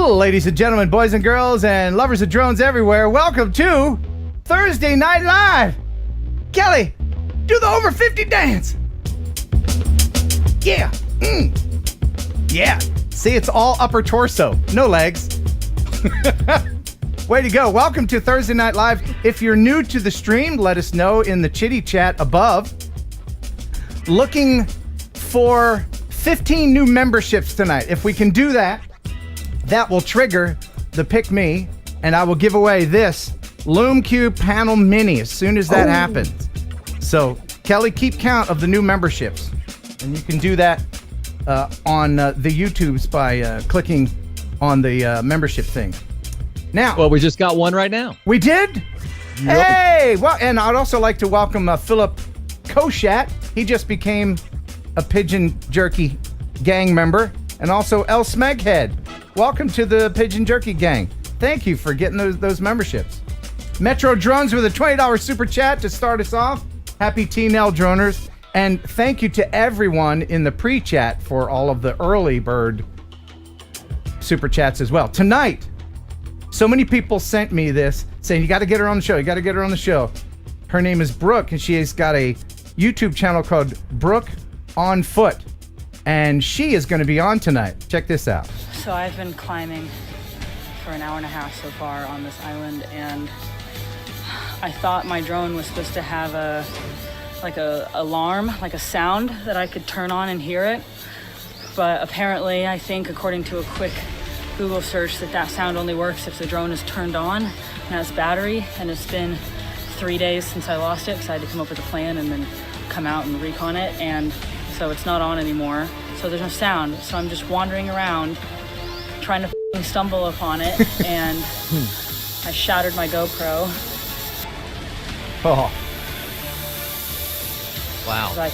Ladies and gentlemen, boys and girls, and lovers of drones everywhere, welcome to Thursday Night Live. Kelly, do the over 50 dance. Yeah. Yeah. See, it's all upper torso, no legs. Way to go. Welcome to Thursday Night Live. If you're new to the stream, let us know in the chitty chat above. Looking for 15 new memberships tonight. If we can do that, that will trigger the Pick Me, and I will give away this LoomQ Panel Mini as soon as that happens. So, Kelly, keep count of the new memberships. And you can do that on the YouTubes by clicking on the membership thing. Now, well, we just got one right now. We did? Yep. Hey! Well, and I'd also like to welcome Philip Koshat. He just became a Pigeon Jerky gang member. And also El Smeghead. Welcome to the Pigeon Jerky gang. Thank you for getting those memberships. Metro Drones with a $20 super chat to start us off. Happy TNL droners. And thank you to everyone in the pre-chat for all of the early bird super chats as well. Tonight, so many people sent me this saying, you got to get her on the show. You got to get her on the show. Her name is Brooke, and she has got a YouTube channel called Brooke on Foot. And she is going to be on tonight. Check this out. So I've been climbing for an hour and a half so far on this island, and I thought my drone was supposed to have a alarm, like a sound that I could turn on and hear it. But apparently, I think according to a quick Google search, that sound only works if the drone is turned on and has battery. And it's been 3 days since I lost it, because I had to come up with a plan and then come out and recon it. And so it's not on anymore. So there's no sound. So I'm just wandering around trying to stumble upon it. And I shattered my GoPro. Oh. Wow. I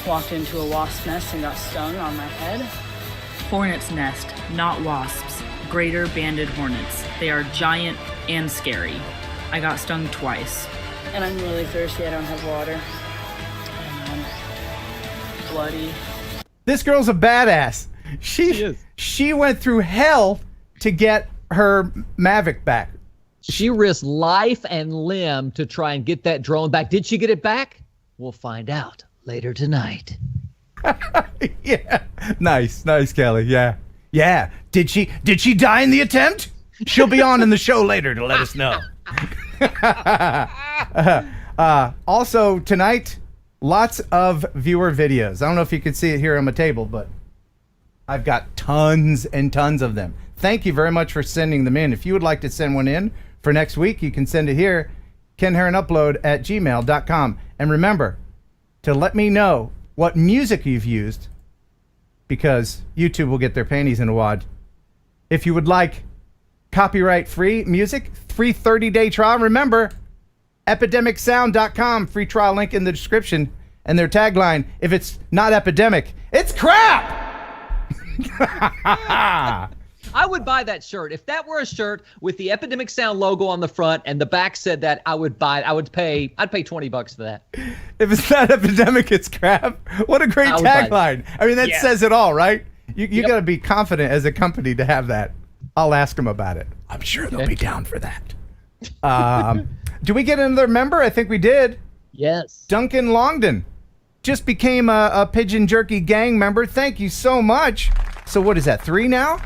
walked into a wasp nest and got stung on my head. Hornet's nest, not wasps. Greater banded hornets. They are giant and scary. I got stung twice. And I'm really thirsty. I don't have water. And I'm bloody. This girl's a badass. She went through hell to get her Mavic back. She risked life and limb to try and get that drone back. Did she get it back? We'll find out later tonight. Yeah. Nice, Kelly. Yeah. Did she die in the attempt? She'll be on in the show later to let us know. Also tonight, lots of viewer videos. I don't know if you can see it here on my table, but I've got tons and tons of them. Thank you very much for sending them in. If you would like to send one in for next week, you can send it here, kenheronupload@gmail.com. And remember to let me know what music you've used, because YouTube will get their panties in a wad. If you would like copyright-free music, free 30-day trial. Remember, epidemicsound.com, free trial link in the description, and their tagline, if it's not epidemic, it's crap! I would buy that shirt. If that were a shirt with the Epidemic Sound logo on the front and the back said that, I would buy it. I'd pay $20 for that. If it's not epidemic, it's crap. What a great tagline. I mean, that says it all, right? You got to be confident as a company to have that. I'll ask them about it. I'm sure they'll be down for that. Do we get another member? I think we did. Yes. Duncan Longdon just became a Pigeon Jerky gang member. Thank you so much. So what is that, 3 now?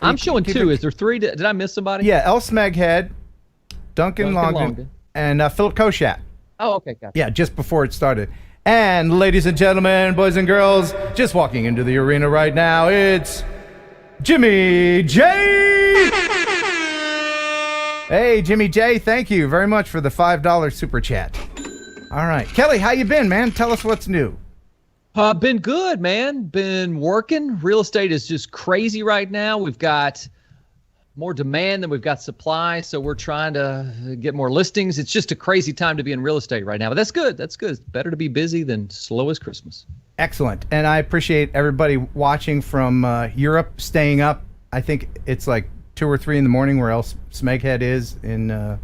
I'm showing 2. Is there 3? Did I miss somebody? Yeah, El Smeghead, Duncan Longdon, and Philip Koshat. Oh, okay, gotcha. Yeah, just before it started. And ladies and gentlemen, boys and girls, just walking into the arena right now, it's Jimmy J. Hey, Jimmy J, thank you very much for the $5 super chat. All right. Kelly, how you been, man? Tell us what's new. Been good, man. Been working. Real estate is just crazy right now. We've got more demand than we've got supply, so we're trying to get more listings. It's just a crazy time to be in real estate right now, but that's good. That's good. It's better to be busy than slow as Christmas. Excellent. And I appreciate everybody watching from Europe, staying up. I think it's like 2 or 3 in the morning where else Smeghead is in the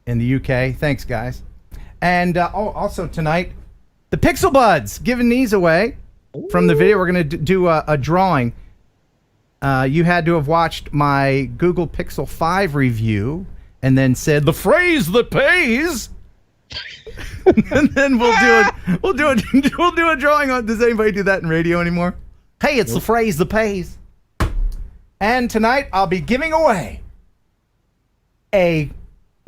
UK. Thanks, guys. And also tonight, the Pixel Buds, giving these away from the video. We're going to do a drawing. you had to have watched my Google Pixel 5 review and then said the phrase that pays. And then we'll do a drawing on. Does anybody do that in radio anymore? Hey, it's the phrase that pays. And tonight I'll be giving away a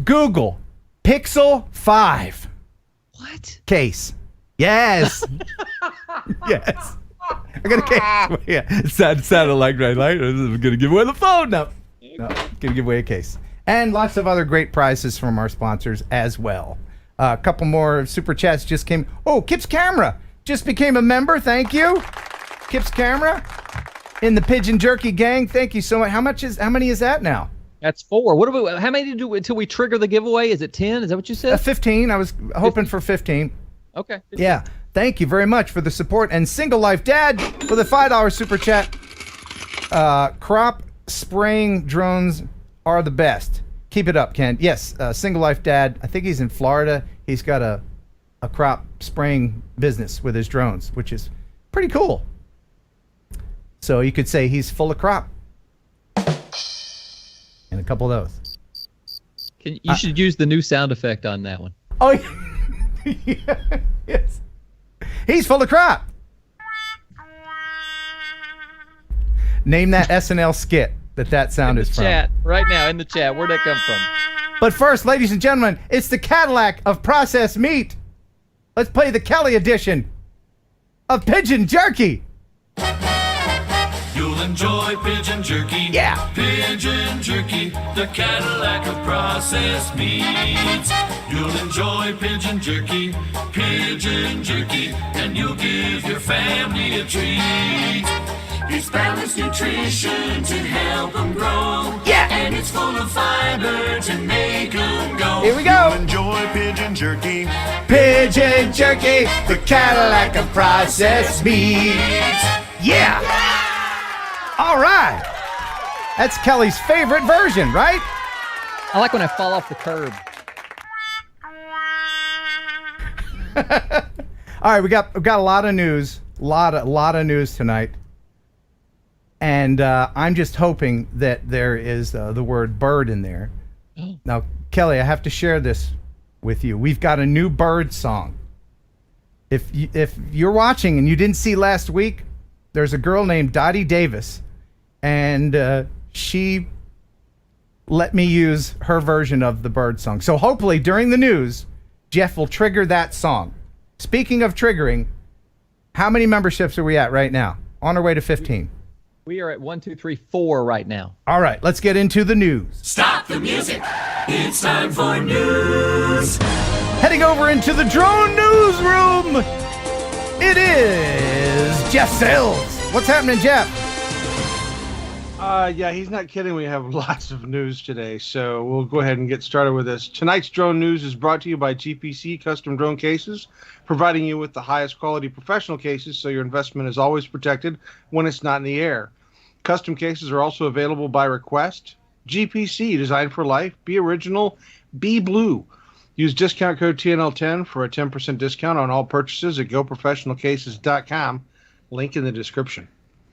Google Pixel 5 case. Yes. Yes. I got a case. Yeah, it sounded like right. I'm gonna give away the phone. No, gonna give away a case and lots of other great prizes from our sponsors as well. A couple more super chats just came. Oh, Kip's Camera just became a member. Thank you, Kip's Camera in the Pigeon Jerky gang. Thank you so much. How many is that now? That's 4. How many did you do until we trigger the giveaway? Is it 10? Is that what you said? 15. I was hoping 15. For 15. Okay. 15. Yeah. Thank you very much for the support. And Single Life Dad with a $5 super chat. Crop spraying drones are the best. Keep it up, Ken. Yes, Single Life Dad. I think he's in Florida. He's got a crop spraying business with his drones, which is pretty cool. So you could say he's full of crop. And a couple of those. You should use the new sound effect on that one. Oh, yeah. Yes. He's full of crap. Name that SNL skit that sound is from. Chat right now in the chat. Where'd that come from? But first, ladies and gentlemen, it's the Cadillac of processed meat. Let's play the Kelly edition of Pigeon Jerky. You'll enjoy pigeon jerky. Yeah. Pigeon jerky, the Cadillac of processed meats. You'll enjoy pigeon jerky, and you'll give your family a treat. It's balanced nutrition to help them grow. Yeah. And it's full of fiber to make them go. Here we go. You'll enjoy pigeon jerky. Pigeon Jerky, the Cadillac of processed meats. Yeah. All right. That's Kelly's favorite version, right? I like when I fall off the curb. All right, we got a lot of news, lot of news tonight, and I'm just hoping that there is the word bird in there. Now, Kelly, I have to share this with you. We've got a new bird song. If you're watching and you didn't see last week, there's a girl named Dottie Davis, and she let me use her version of the bird song. So hopefully during the news, Jeff will trigger that song. Speaking of triggering, how many memberships are we at right now? On our way to 15. We are at 1, 2, 3, 4 right now. All right, let's get into the news. Stop the music. It's time for news. Heading over into the drone newsroom, it is Jeff Sales. What's happening, Jeff? Yeah, he's not kidding. We have lots of news today, so we'll go ahead and get started with this. Tonight's drone news is brought to you by GPC Custom Drone Cases, providing you with the highest quality professional cases so your investment is always protected when it's not in the air. Custom cases are also available by request. GPC, designed for life. Be original, be blue. Use discount code TNL10 for a 10% discount on all purchases at goprofessionalcases.com. Link in the description.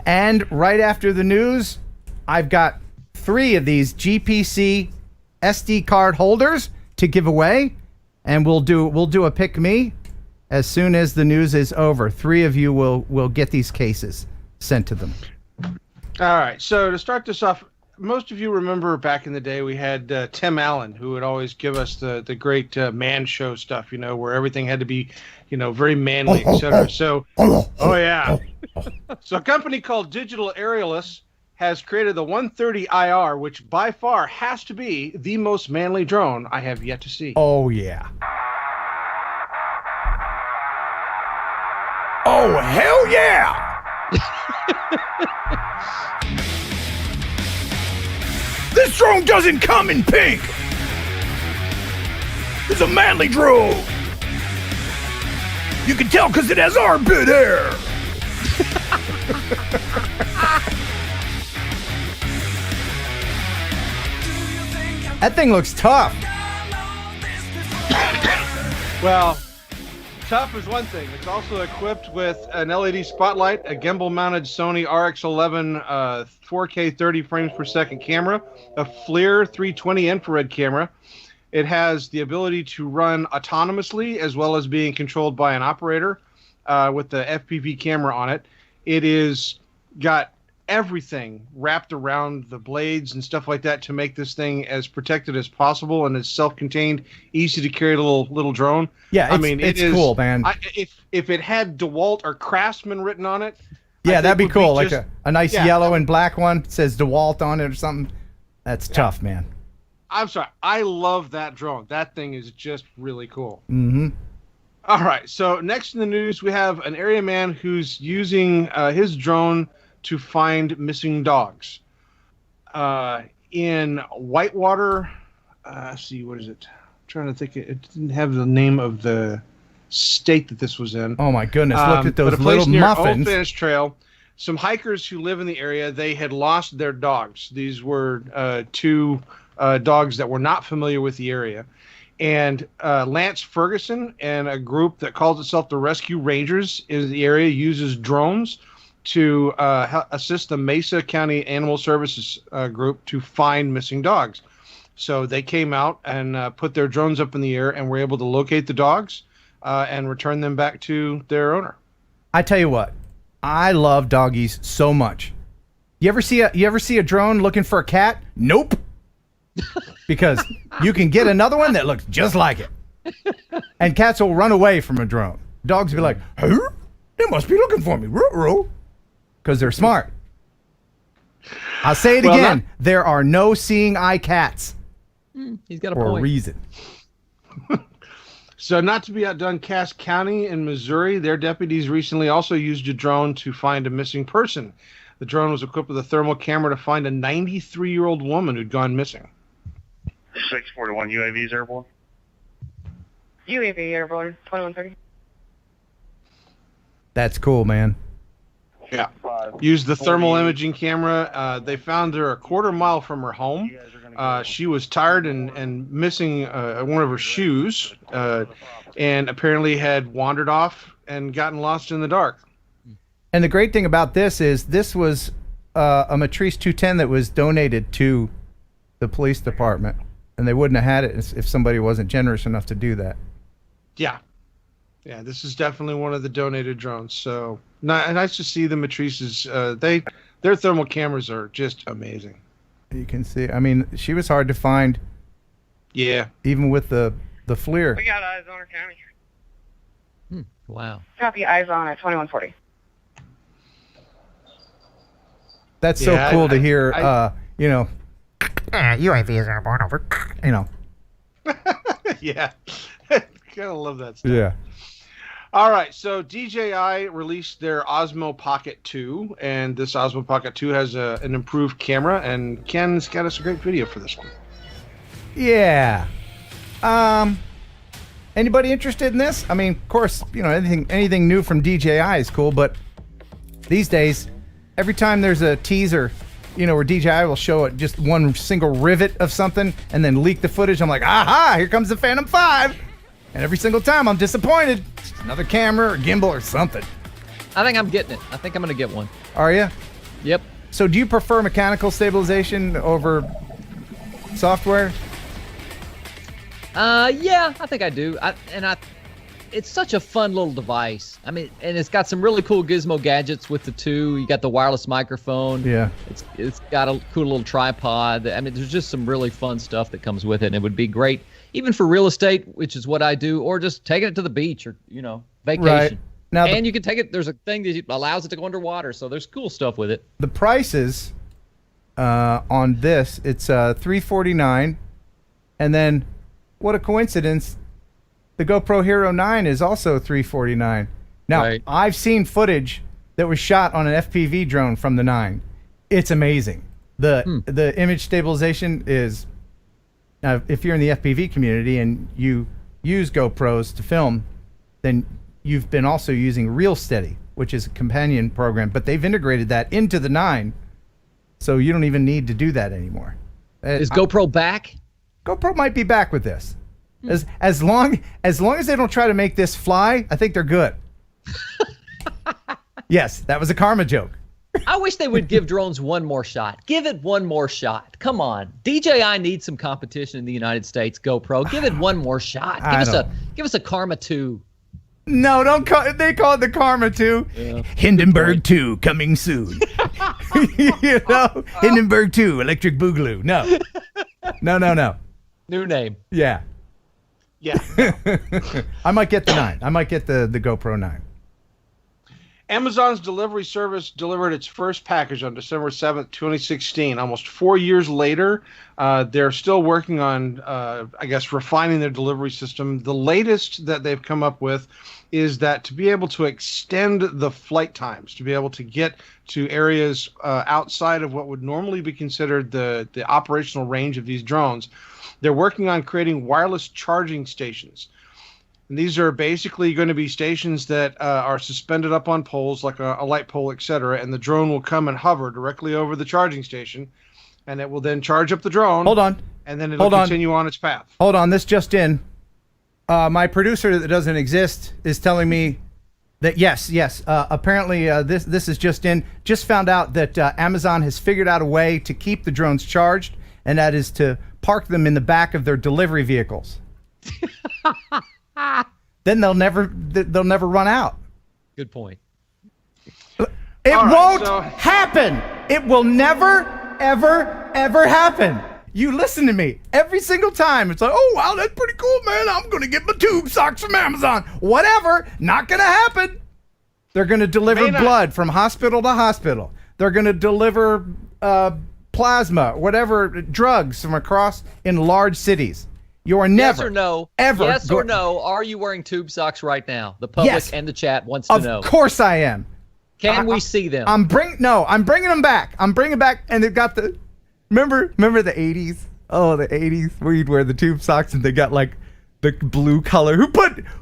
And right after the news, I've got 3 of these GPC SD card holders to give away, and we'll do a pick me as soon as the news is over. 3 of you will get these cases sent to them. All right, so to start this off, most of you remember back in the day we had Tim Allen, who would always give us the great man show stuff, where everything had to be, very manly, etc. So, oh yeah. So a company called Digital Aerialist has created the 130 IR, which by far has to be the most manly drone I have yet to see. Oh yeah. Oh hell yeah! This drone doesn't come in pink. It's a manly drone. You can tell because it has armpit hair. That thing looks tough. Well, Tough is one thing. It's also equipped with an LED spotlight, a gimbal-mounted Sony RX11 4K 30 frames per second camera, a FLIR 320 infrared camera. It has the ability to run autonomously as well as being controlled by an operator with the FPV camera on it. It is got everything wrapped around the blades and stuff like that to make this thing as protected as possible, and it's self-contained, easy to carry little drone. Yeah, it's cool, man. If it had DeWalt or Craftsman written on it, yeah, that'd be cool. Like a nice yellow and black one says DeWalt on it or something. That's tough, man. I'm sorry. I love that drone. That thing is just really cool. Mm-hmm. All right. So next in the news, we have an area man who's using his drone to find missing dogs. In Whitewater, let's see, what is it? I'm trying to think. It didn't have the name of the state that this was in. Oh my goodness! Look at those but a place little near muffins. Old Finish Trail. Some hikers who live in the area, they had lost their dogs. These were two dogs that were not familiar with the area. And Lance Ferguson and a group that calls itself the Rescue Rangers in the area uses drones to assist the Mesa County Animal Services group to find missing dogs. So they came out and put their drones up in the air and were able to locate the dogs and return them back to their owner. I tell you what, I love doggies so much. You ever see a drone looking for a cat? Nope. Because you can get another one that looks just like it. And cats will run away from a drone. Dogs will be like, "Huh? They must be looking for me." Because they're smart. I'll say it again. There are no seeing eye cats. He's got a for point. a reason. So not to be outdone, Cass County in Missouri, their deputies recently also used a drone to find a missing person. The drone was equipped with a thermal camera to find a 93-year-old woman who'd gone missing. 641 UAVs airborne. UAV airborne, 2130. That's cool, man. Yeah. Used the thermal imaging camera. They found her a quarter mile from her home. She was tired and missing one of her shoes, and apparently had wandered off and gotten lost in the dark. And the great thing about this is this was a Matrice 210 that was donated to the police department, and they wouldn't have had it if somebody wasn't generous enough to do that. Yeah. Yeah, this is definitely one of the donated drones. So nice to see the Matrices. Their thermal cameras are just amazing. You can see. I mean, she was hard to find. Yeah. Even with the FLIR. We got eyes on her county. Wow. Copy, eyes on at 2140. That's so cool to hear. UAVs are born over. You know. Yeah. Gotta love that stuff. Yeah. All right, so DJI released their Osmo Pocket 2, and this Osmo Pocket 2 has an improved camera, and Ken's got us a great video for this one. Yeah. Anybody interested in this? I mean, of course, anything new from DJI is cool, but these days, every time there's a teaser, where DJI will show just one single rivet of something and then leak the footage, I'm like, aha, here comes the Phantom 5. And every single time I'm disappointed. Just another camera or gimbal or something. I think I'm getting it. I think I'm going to get one. Are you? Yep. So do you prefer mechanical stabilization over software? Yeah, I think I do. It's such a fun little device. I mean, and it's got some really cool gizmo gadgets with the two. You got the wireless microphone. Yeah. It's got a cool little tripod. I mean, there's just some really fun stuff that comes with it, and it would be great even for real estate, which is what I do, or just taking it to the beach or, vacation. Right. Now and you can take it, there's a thing that allows it to go underwater, so there's cool stuff with it. The prices on this, it's $349, and then what a coincidence, the GoPro Hero 9 is also $349. Now, Right. I've seen footage that was shot on an FPV drone from the 9. It's amazing. The image stabilization is, if you're in the FPV community and you use GoPros to film, then you've been also using RealSteady, which is a companion program, but they've integrated that into the 9, so you don't even need to do that anymore. Is GoPro back? GoPro might be back with this. As long as they don't try to make this fly, I think they're good. Yes, that was a karma joke. I wish they would give drones one more shot. Give it one more shot. Come on. DJI needs some competition in the United States. GoPro, give it one more shot. Give us a Karma 2. No, don't call it. They call it the Karma 2. Yeah. Hindenburg 2 coming soon. Hindenburg 2 electric boogaloo. No. New name. Yeah. I might get the 9. I might get the GoPro 9. Amazon's delivery service delivered its first package on December 7th, 2016. Almost 4 years later, they're still working on, refining their delivery system. The latest that they've come up with is that to be able to extend the flight times, to be able to get to areas outside of what would normally be considered the operational range of these drones, they're working on creating wireless charging stations. And these are basically going to be stations that are suspended up on poles, like a light pole, etc. And the drone will come and hover directly over the charging station, and it will then charge up the drone. Hold on. And then it'll continue on its path. Hold on. This just in. My producer that doesn't exist is telling me that yes. Apparently, this is just in. Just found out that Amazon has figured out a way to keep the drones charged, and that is to park them in the back of their delivery vehicles. Then they'll never run out. Good point. It won't happen. It will never, ever happen. You listen to me. Every single time, it's like, oh, wow, that's pretty cool, man. I'm going to get my tube socks from Amazon. Whatever. Not going to happen. They're going to deliver blood from hospital to hospital. They're going to deliver plasma, whatever, drugs from across in large cities. You are never, yes or no, ever. Yes or no, are you wearing tube socks right now? The public and the chat wants to know. Of course I am. Can we see them? I'm bringing them back. I'm bringing back, and they've got the, remember the 80s? Oh, the 80s, where you'd wear the tube socks and they got like the blue color. Who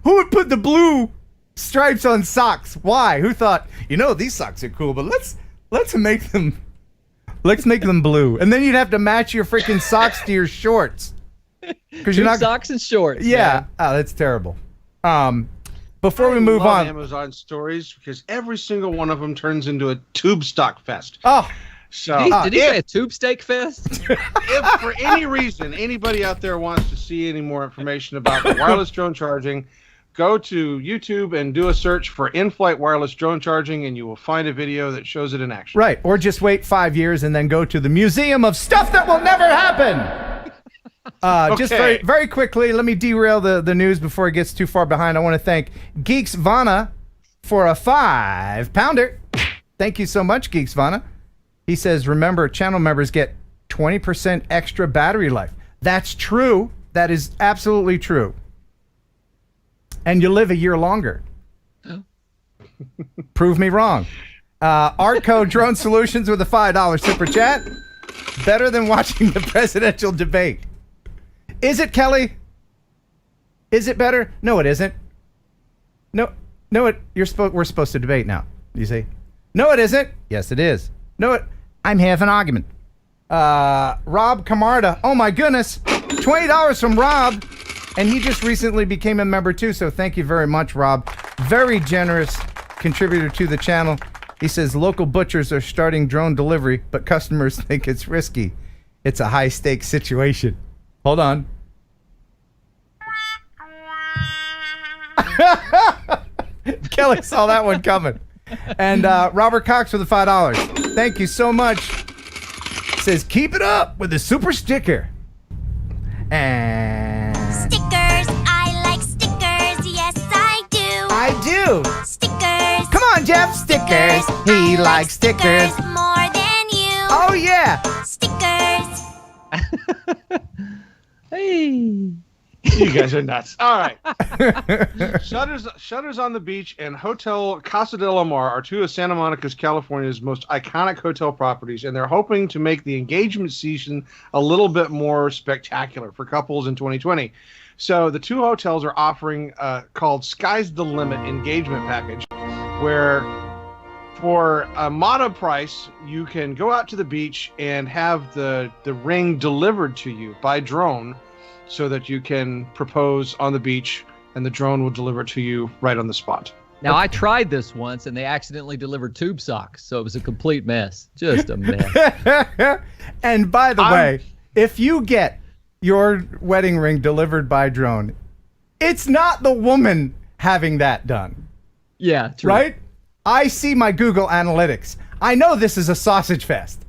would put the blue stripes on socks? Why? Who thought, these socks are cool, but let's make them blue. And then you'd have to match your freaking socks to your shorts. Because you're not socks and shorts. Yeah. Man. Oh, that's terrible. Before we move on, Amazon stories, because every single one of them turns into a tube stock fest. Oh, so did he say a tube steak fest? If for any reason anybody out there wants to see any more information about the wireless drone charging, go to YouTube and do a search for in-flight wireless drone charging, and you will find a video that shows it in action. Right, or just wait 5 years and then go to the Museum of Stuff That Will Never Happen. Just very, very quickly, let me derail the news before it gets too far behind. I want to thank Geeks Vana for a 5-pounder. Thank you so much, Geeks Vana. He says, remember, channel members get 20% extra battery life. That's true. That is absolutely true. And you live a year longer. Oh. Prove me wrong. Artco Drone Solutions with a $5 super chat. Better than watching the presidential debate. Is it, Kelly? Is it better? No, it isn't. No, we're supposed to debate now. You see? No, it isn't. Yes, it is. No, I'm having an argument. Rob Camarda. Oh my goodness. $20 from Rob. And he just recently became a member too. So thank you very much, Rob. Very generous contributor to the channel. He says local butchers are starting drone delivery, but customers think it's risky. It's a high stakes situation. Hold on. Kelly saw that one coming. And Robert Cox with the $5. Thank you so much. Says keep it up with the super sticker. And stickers, I like stickers. Yes, I do. I do. Stickers. Come on, Jeff. Stickers. He likes stickers more than you. Oh yeah. Stickers. Hey. You guys are nuts. All right. Shutters on the Beach and Hotel Casa de la Mar are two of Santa Monica's, California's most iconic hotel properties, and they're hoping to make the engagement season a little bit more spectacular for couples in 2020. So the two hotels are offering called Sky's the Limit engagement package, where for a modest price, you can go out to the beach and have the ring delivered to you by drone so that you can propose on the beach, and the drone will deliver it to you right on the spot. Now, I tried this once, and they accidentally delivered tube socks, so it was a complete mess. Just a mess. And by the way, if you get your wedding ring delivered by drone, it's not the woman having that done. Yeah, true. Right? I see my Google Analytics. I know this is a sausage fest.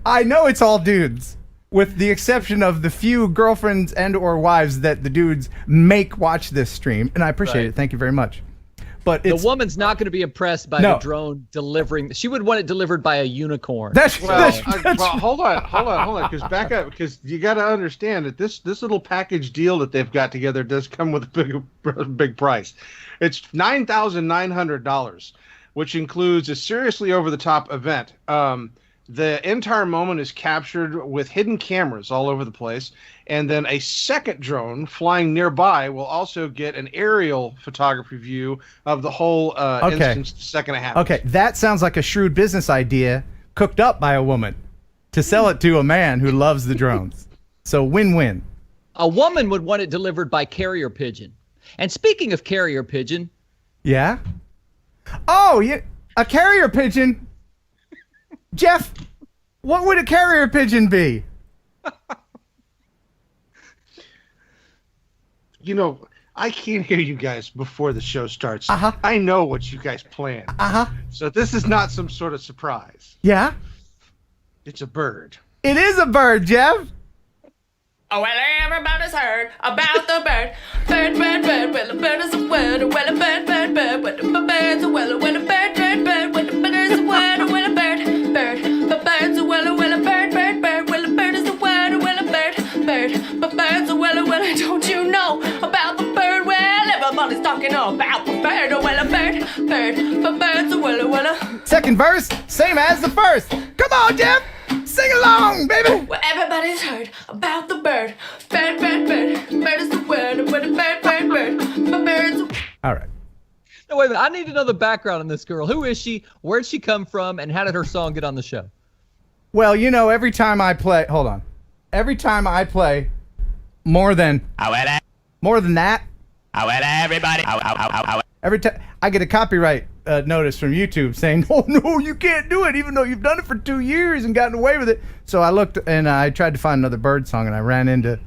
I know it's all dudes, with the exception of the few girlfriends and or wives that the dudes make watch this stream, and I appreciate it. Thank you very much. But the woman's not going to be impressed by the drone delivering. She would want it delivered by a unicorn. Well, hold on. Because back up, because you got to understand that this little package deal that they've got together does come with a big price. It's $9,900, which includes a seriously over-the-top event. The entire moment is captured with hidden cameras all over the place, and then a second drone flying nearby will also get an aerial photography view of the whole instance the second it happens. Okay, that sounds like a shrewd business idea cooked up by a woman to sell it to a man who loves the drones. So win-win. A woman would want it delivered by carrier pigeon. And speaking of carrier pigeon. Yeah? Oh, yeah, a carrier pigeon. Jeff, what would a carrier pigeon be? You know, I can't hear you guys before the show starts. I know what you guys plan. So this is not some sort of surprise. Yeah? It's a bird. It is a bird, Jeff. Oh, well, everybody's heard about the bird. Bird, bird, bird, well, a bird is a word. Well, a bird, bird, bird, well, a bird's a well, a bird, bird, bird, well, a bird is a word. Well, a bird, bird, but bird's a well, a bird, bird, bird, well, a bird is a word. Well, a bird, bird, but bird's a well, don't you know about the bird? Well, everybody's talking about the bird. Oh, well, a bird, bird, but bird's a well, Second verse, same as the first. Come on, Jeff. Sing along, baby. Well, everybody's heard about the bird. Bird, bird, bird. Bird is the word. Bird, bird, bird, bird. But bird's all right. No, wait a minute. I need to know the background on this girl. Who is she? Where'd she come from? And how did her song get on the show? Well, you know, every time I play, every time I play more than that, everybody. Every time I get a copyright notice from YouTube saying, "Oh no, you can't do it," even though you've done it for 2 years and gotten away with it. So I looked and I tried to find another bird song, and I ran into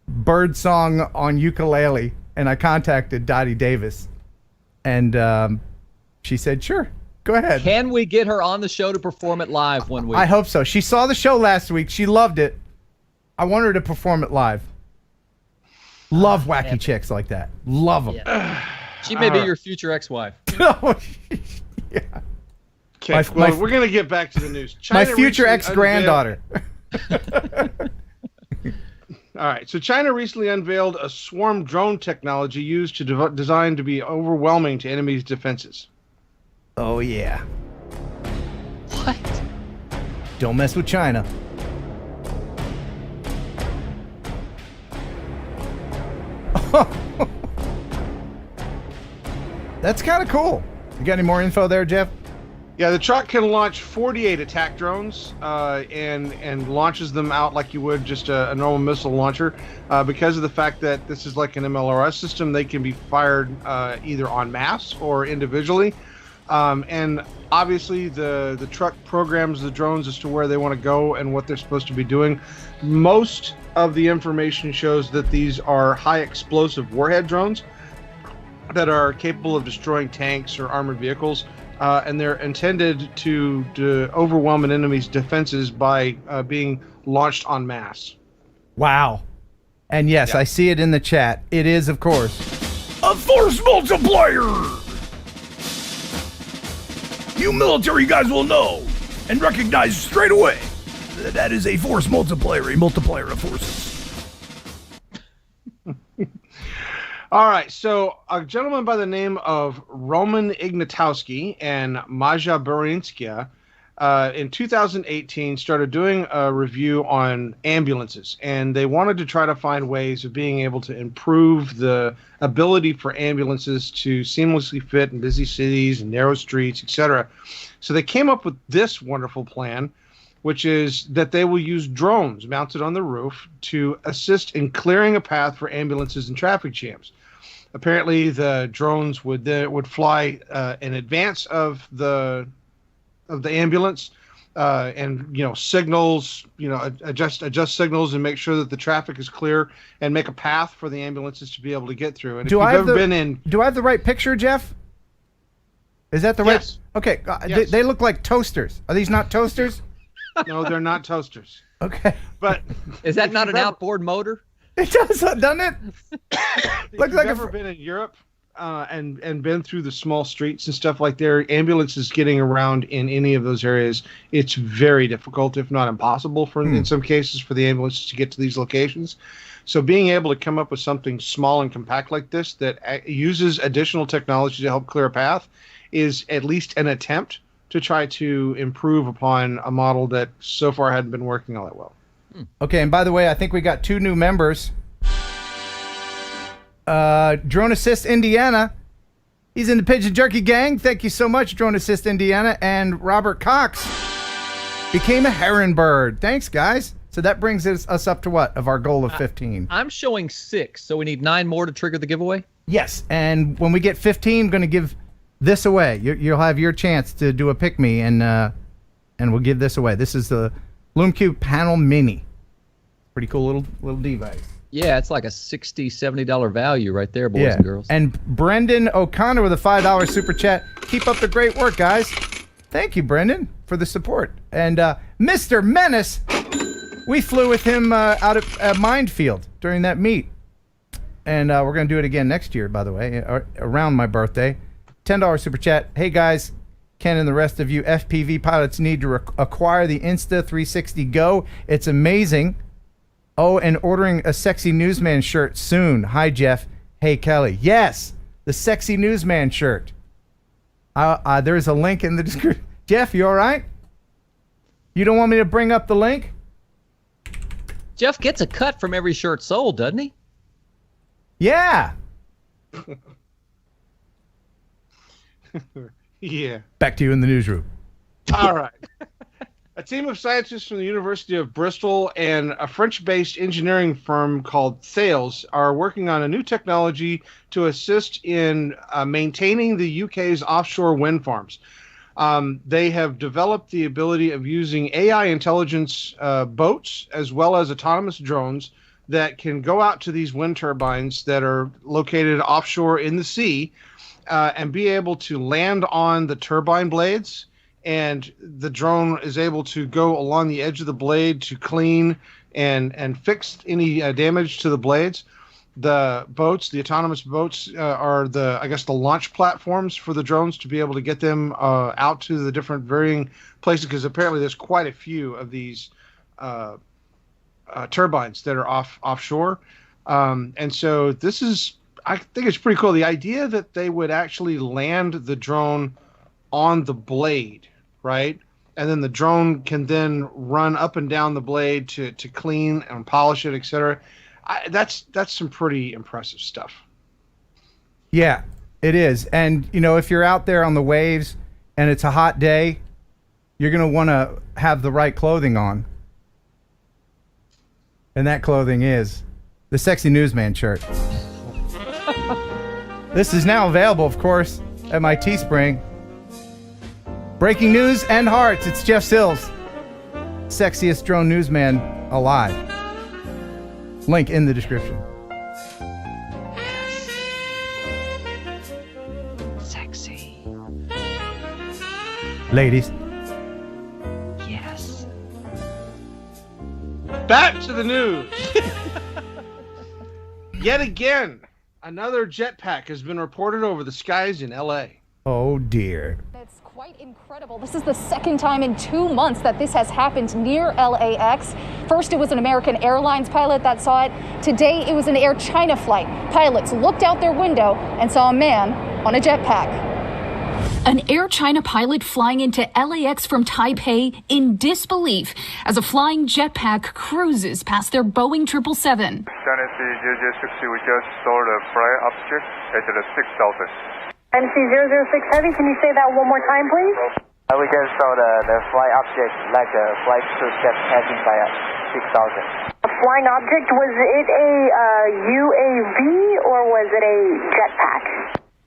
bird song on ukulele, and I contacted Dottie Davis, and she said, "Sure, go ahead." Can we get her on the show to perform it live one week? I hope so. She saw the show last week. She loved it. I want her to perform it live. Love wacky chicks like that. Love them. Yeah. She may be your future ex-wife. Yeah. Okay, we're going to get back to the news. My future ex-granddaughter. All right, so China recently unveiled a swarm drone technology used to designed to be overwhelming to enemies' defenses. Oh, yeah. What? Don't mess with China. That's kind of cool. You got any more info there, Jeff? Yeah, the truck can launch 48 attack drones and launches them out like you would just a normal missile launcher. Because of the fact that this is like an MLRS system, they can be fired either en masse or individually. And obviously, the truck programs the drones as to where they want to go and what they're supposed to be doing. Most of the information shows that these are high explosive warhead drones that are capable of destroying tanks or armored vehicles, and they're intended to overwhelm an enemy's defenses by being launched en masse. Wow. And yes, I see it in the chat. It is, of course, a force multiplier. You military guys will know and recognize straight away that is a force multiplier, a multiplier of forces. All right, so a gentleman by the name of Roman Ignatowski and Maja Borinskia in 2018 started doing a review on ambulances, and they wanted to try to find ways of being able to improve the ability for ambulances to seamlessly fit in busy cities and narrow streets, etc. So they came up with this wonderful plan, which is that they will use drones mounted on the roof to assist in clearing a path for ambulances and traffic jams. Apparently, the drones would fly in advance of the ambulance and signals, adjust signals and make sure that the traffic is clear and make a path for the ambulances to be able to get through. And do I have the right picture, Jeff? Is that the yes. right? Okay, Yes. they look like toasters. Are these not toasters? No, they're not toasters. Okay, but is that not an outboard motor? It does, doesn't it? If you've ever been in Europe and been through the small streets and stuff like there, ambulances getting around in any of those areas, it's very difficult, if not impossible, in some cases, for the ambulances to get to these locations. So being able to come up with something small and compact like this that uses additional technology to help clear a path is at least an attempt to try to improve upon a model that so far hadn't been working all that well. Okay, and by the way, I think we got 2 new members. Drone Assist Indiana. He's in the Pigeon Jerky gang. Thank you so much, Drone Assist Indiana. And Robert Cox became a heron bird. Thanks, guys. So that brings us up to what of our goal of 15? I'm showing 6, so we need 9 more to trigger the giveaway? Yes, and when we get 15, I'm going to give this away. You'll have your chance to do a pick-me, and we'll give this away. This is the LoomCube Panel Mini. Pretty cool little device. Yeah, it's like a $60, $70 value right there, boys and girls. And Brendan O'Connor with a $5 super chat. Keep up the great work, guys. Thank you, Brendan, for the support. And Mr. Menace, we flew with him out at Minefield during that meet. And we're going to do it again next year, by the way, around my birthday. $10 super chat. Hey, guys, Ken and the rest of you FPV pilots need to acquire the Insta360 Go. It's amazing. Oh, and ordering a Sexy Newsman shirt soon. Hi, Jeff. Hey, Kelly. Yes, the Sexy Newsman shirt. There's a link in the description. Jeff, you all right? You don't want me to bring up the link? Jeff gets a cut from every shirt sold, doesn't he? Yeah. Yeah. Back to you in the newsroom. All right. A team of scientists from the University of Bristol and a French-based engineering firm called Thales are working on a new technology to assist in maintaining the UK's offshore wind farms. They have developed the ability of using AI intelligence boats as well as autonomous drones that can go out to these wind turbines that are located offshore in the sea and be able to land on the turbine blades. And the drone is able to go along the edge of the blade to clean and fix any damage to the blades. The boats, the autonomous boats, are the launch platforms for the drones to be able to get them out to the different varying places, because apparently there's quite a few of these turbines that are offshore. And so I think it's pretty cool. The idea that they would actually land the drone on the blade, right? And then the drone can then run up and down the blade to clean and polish it, etc. That's some pretty impressive stuff. Yeah, it is. And, if you're out there on the waves and it's a hot day, you're going to want to have the right clothing on. And that clothing is the Sexy Newsman shirt. This is now available, of course, at my Teespring. Breaking news and hearts. It's Jeff Sills, sexiest drone newsman alive. Link in the description. Sexy. Ladies. Yes. Back to the news. Yet again, another jetpack has been reported over the skies in LA. Oh dear. It's quite incredible. This is the second time in 2 months that this has happened near LAX. First, it was an American Airlines pilot that saw it. Today, it was an Air China flight. Pilots looked out their window and saw a man on a jetpack. An Air China pilot flying into LAX from Taipei in disbelief as a flying jetpack cruises past their Boeing 777. NC006, we just saw the flying object at the 6,000. NC006 Heavy, can you say that one more time, please? We just saw the flying object like a flight suit just passing by at 6,000. A flying object, was it a UAV or was it a jetpack?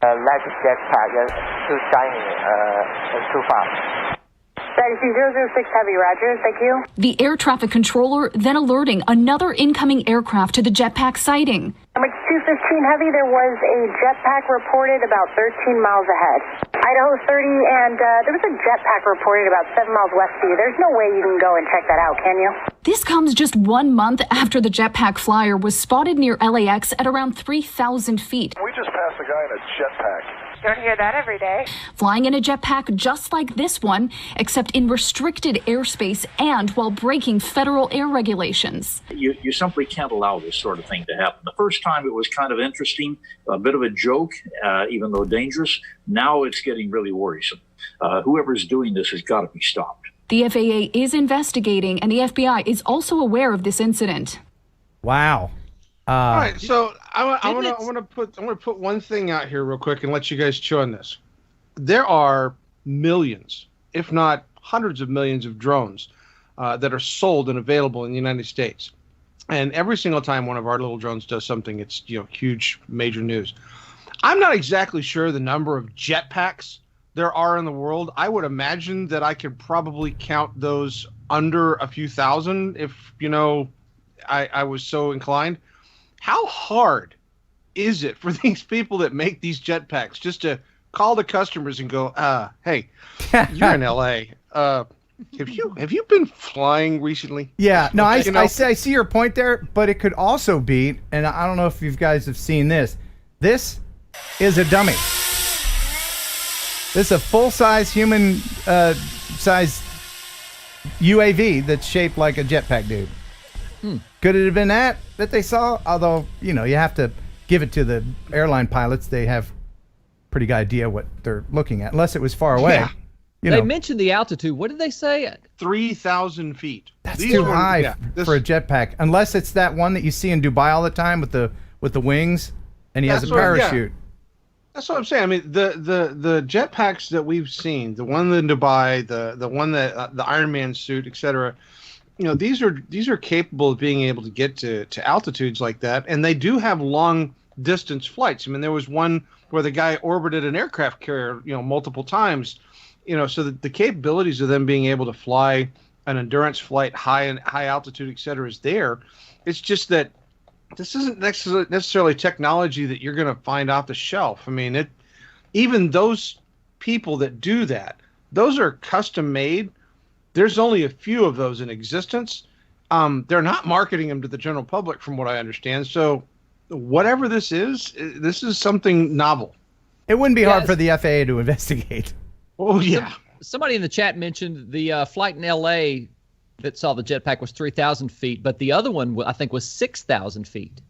Like a jetpack, just too shiny and too fast. Dynasty 006 Heavy, roger, thank you. The air traffic controller then alerting another incoming aircraft to the jetpack sighting. MX-215 Heavy, there was a jetpack reported about 13 miles ahead. Idaho 30, and there was a jetpack reported about 7 miles west of you. There's no way you can go and check that out, can you? This comes just 1 month after the jetpack flyer was spotted near LAX at around 3,000 feet. We just passed a guy in a jetpack. Don't hear that every day. Flying in a jetpack just like this one, except in restricted airspace and while breaking federal air regulations. You simply can't allow this sort of thing to happen. The first time it was kind of interesting, a bit of a joke, even though dangerous. Now it's getting really worrisome. Whoever's doing this has got to be stopped. The FAA is investigating, and the FBI is also aware of this incident. Wow. All right, so I want to put one thing out here real quick and let you guys chew on this. There are millions, if not hundreds of millions, of drones that are sold and available in the United States, and every single time one of our little drones does something, it's huge, major news. I'm not exactly sure the number of jetpacks there are in the world. I would imagine that I could probably count those under a few thousand if I was so inclined. How hard is it for these people that make these jetpacks just to call the customers and go, hey, you're in LA. Have you been flying recently? Yeah, no, I see your point there, but it could also be, and I don't know if you guys have seen this. This is a dummy. This is a full-size human size UAV that's shaped like a jetpack, dude. Could it have been that they saw? Although, you have to give it to the airline pilots. They have pretty good idea what they're looking at, unless it was far away. Yeah. They mentioned the altitude. What did they say? 3,000 feet. That's too high for a jetpack, unless it's that one that you see in Dubai all the time with the wings, and he has a parachute. That's what I'm saying. I mean, the jetpacks that we've seen, the one in Dubai, the one that the Iron Man suit, etc. These are capable of being able to get to altitudes like that, and they do have long distance flights. I mean, there was one where the guy orbited an aircraft carrier, multiple times, so that the capabilities of them being able to fly an endurance flight high altitude, etc., is there. It's just that this isn't necessarily technology that you're going to find off the shelf. I mean, even those people that do that, those are custom made. There's only a few of those in existence. They're not marketing them to the general public, from what I understand. So whatever this is something novel. It wouldn't be hard for the FAA to investigate. Oh, yeah. Somebody in the chat mentioned the flight in L.A. that saw the jetpack was 3,000 feet, but the other one, I think, was 6,000 feet.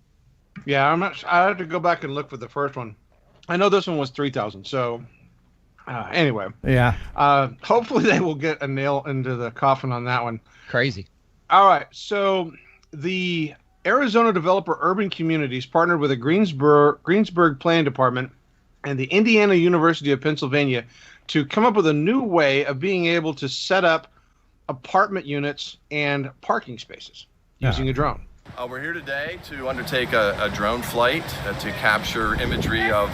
Yeah, I have to go back and look for the first one. I know this one was 3,000, so... anyway, yeah. Hopefully they will get a nail into the coffin on that one. Crazy. All right, so the Arizona developer Urban Communities partnered with the Greensburg Planning Department and the Indiana University of Pennsylvania to come up with a new way of being able to set up apartment units and parking spaces using a drone. We're here today to undertake a drone flight to capture imagery of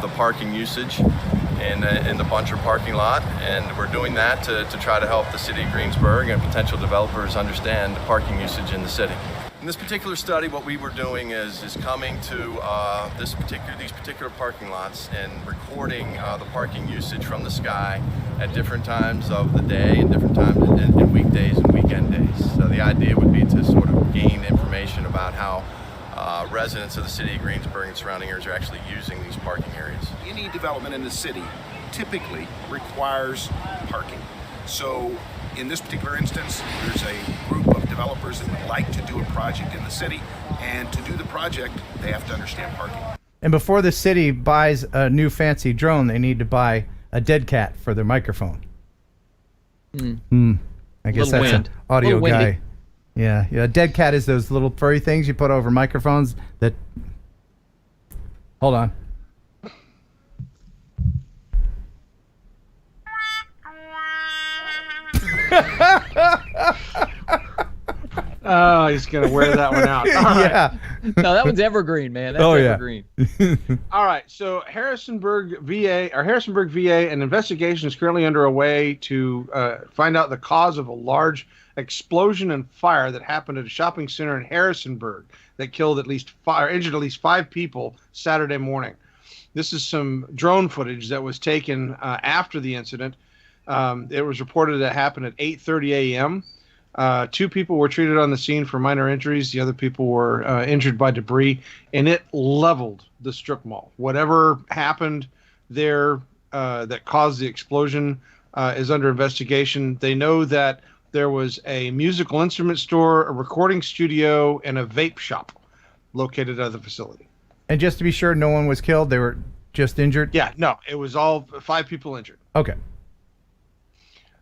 the parking usage in the Buncher parking lot, and we're doing that to try to help the city of Greensburg and potential developers understand the parking usage in the city. In this particular study, what we were doing is coming to these particular parking lots and recording the parking usage from the sky at different times of the day and different times in weekdays and weekend days. So the idea would be to sort of gain information about how residents of the city of Greensburg and surrounding areas are actually using these parking areas. Any development in the city typically requires parking. So in this particular instance, there's a group of developers that would like to do a project in the city, and to do the project, they have to understand parking. And before the city buys a new fancy drone, they need to buy a dead cat for their microphone. I guess that's an audio guy. Yeah, a dead cat is those little furry things you put over microphones that... Hold on. Oh, he's gonna wear that one out. All right. Yeah. No, that one's evergreen, man. That's evergreen. All right. So Harrisonburg, VA, an investigation is currently underway to find out the cause of a large explosion and fire that happened at a shopping center in Harrisonburg that killed injured at least 5 people Saturday morning. This is some drone footage that was taken after the incident. It was reported that happened at 8:30 a.m. 2 people were treated on the scene for minor injuries. The other people were injured by debris, and it leveled the strip mall. Whatever happened there that caused the explosion is under investigation. They know that there was a musical instrument store, a recording studio, and a vape shop located at the facility. And just to be sure, no one was killed. They were just injured? Yeah, no, it was all 5 people injured. Okay.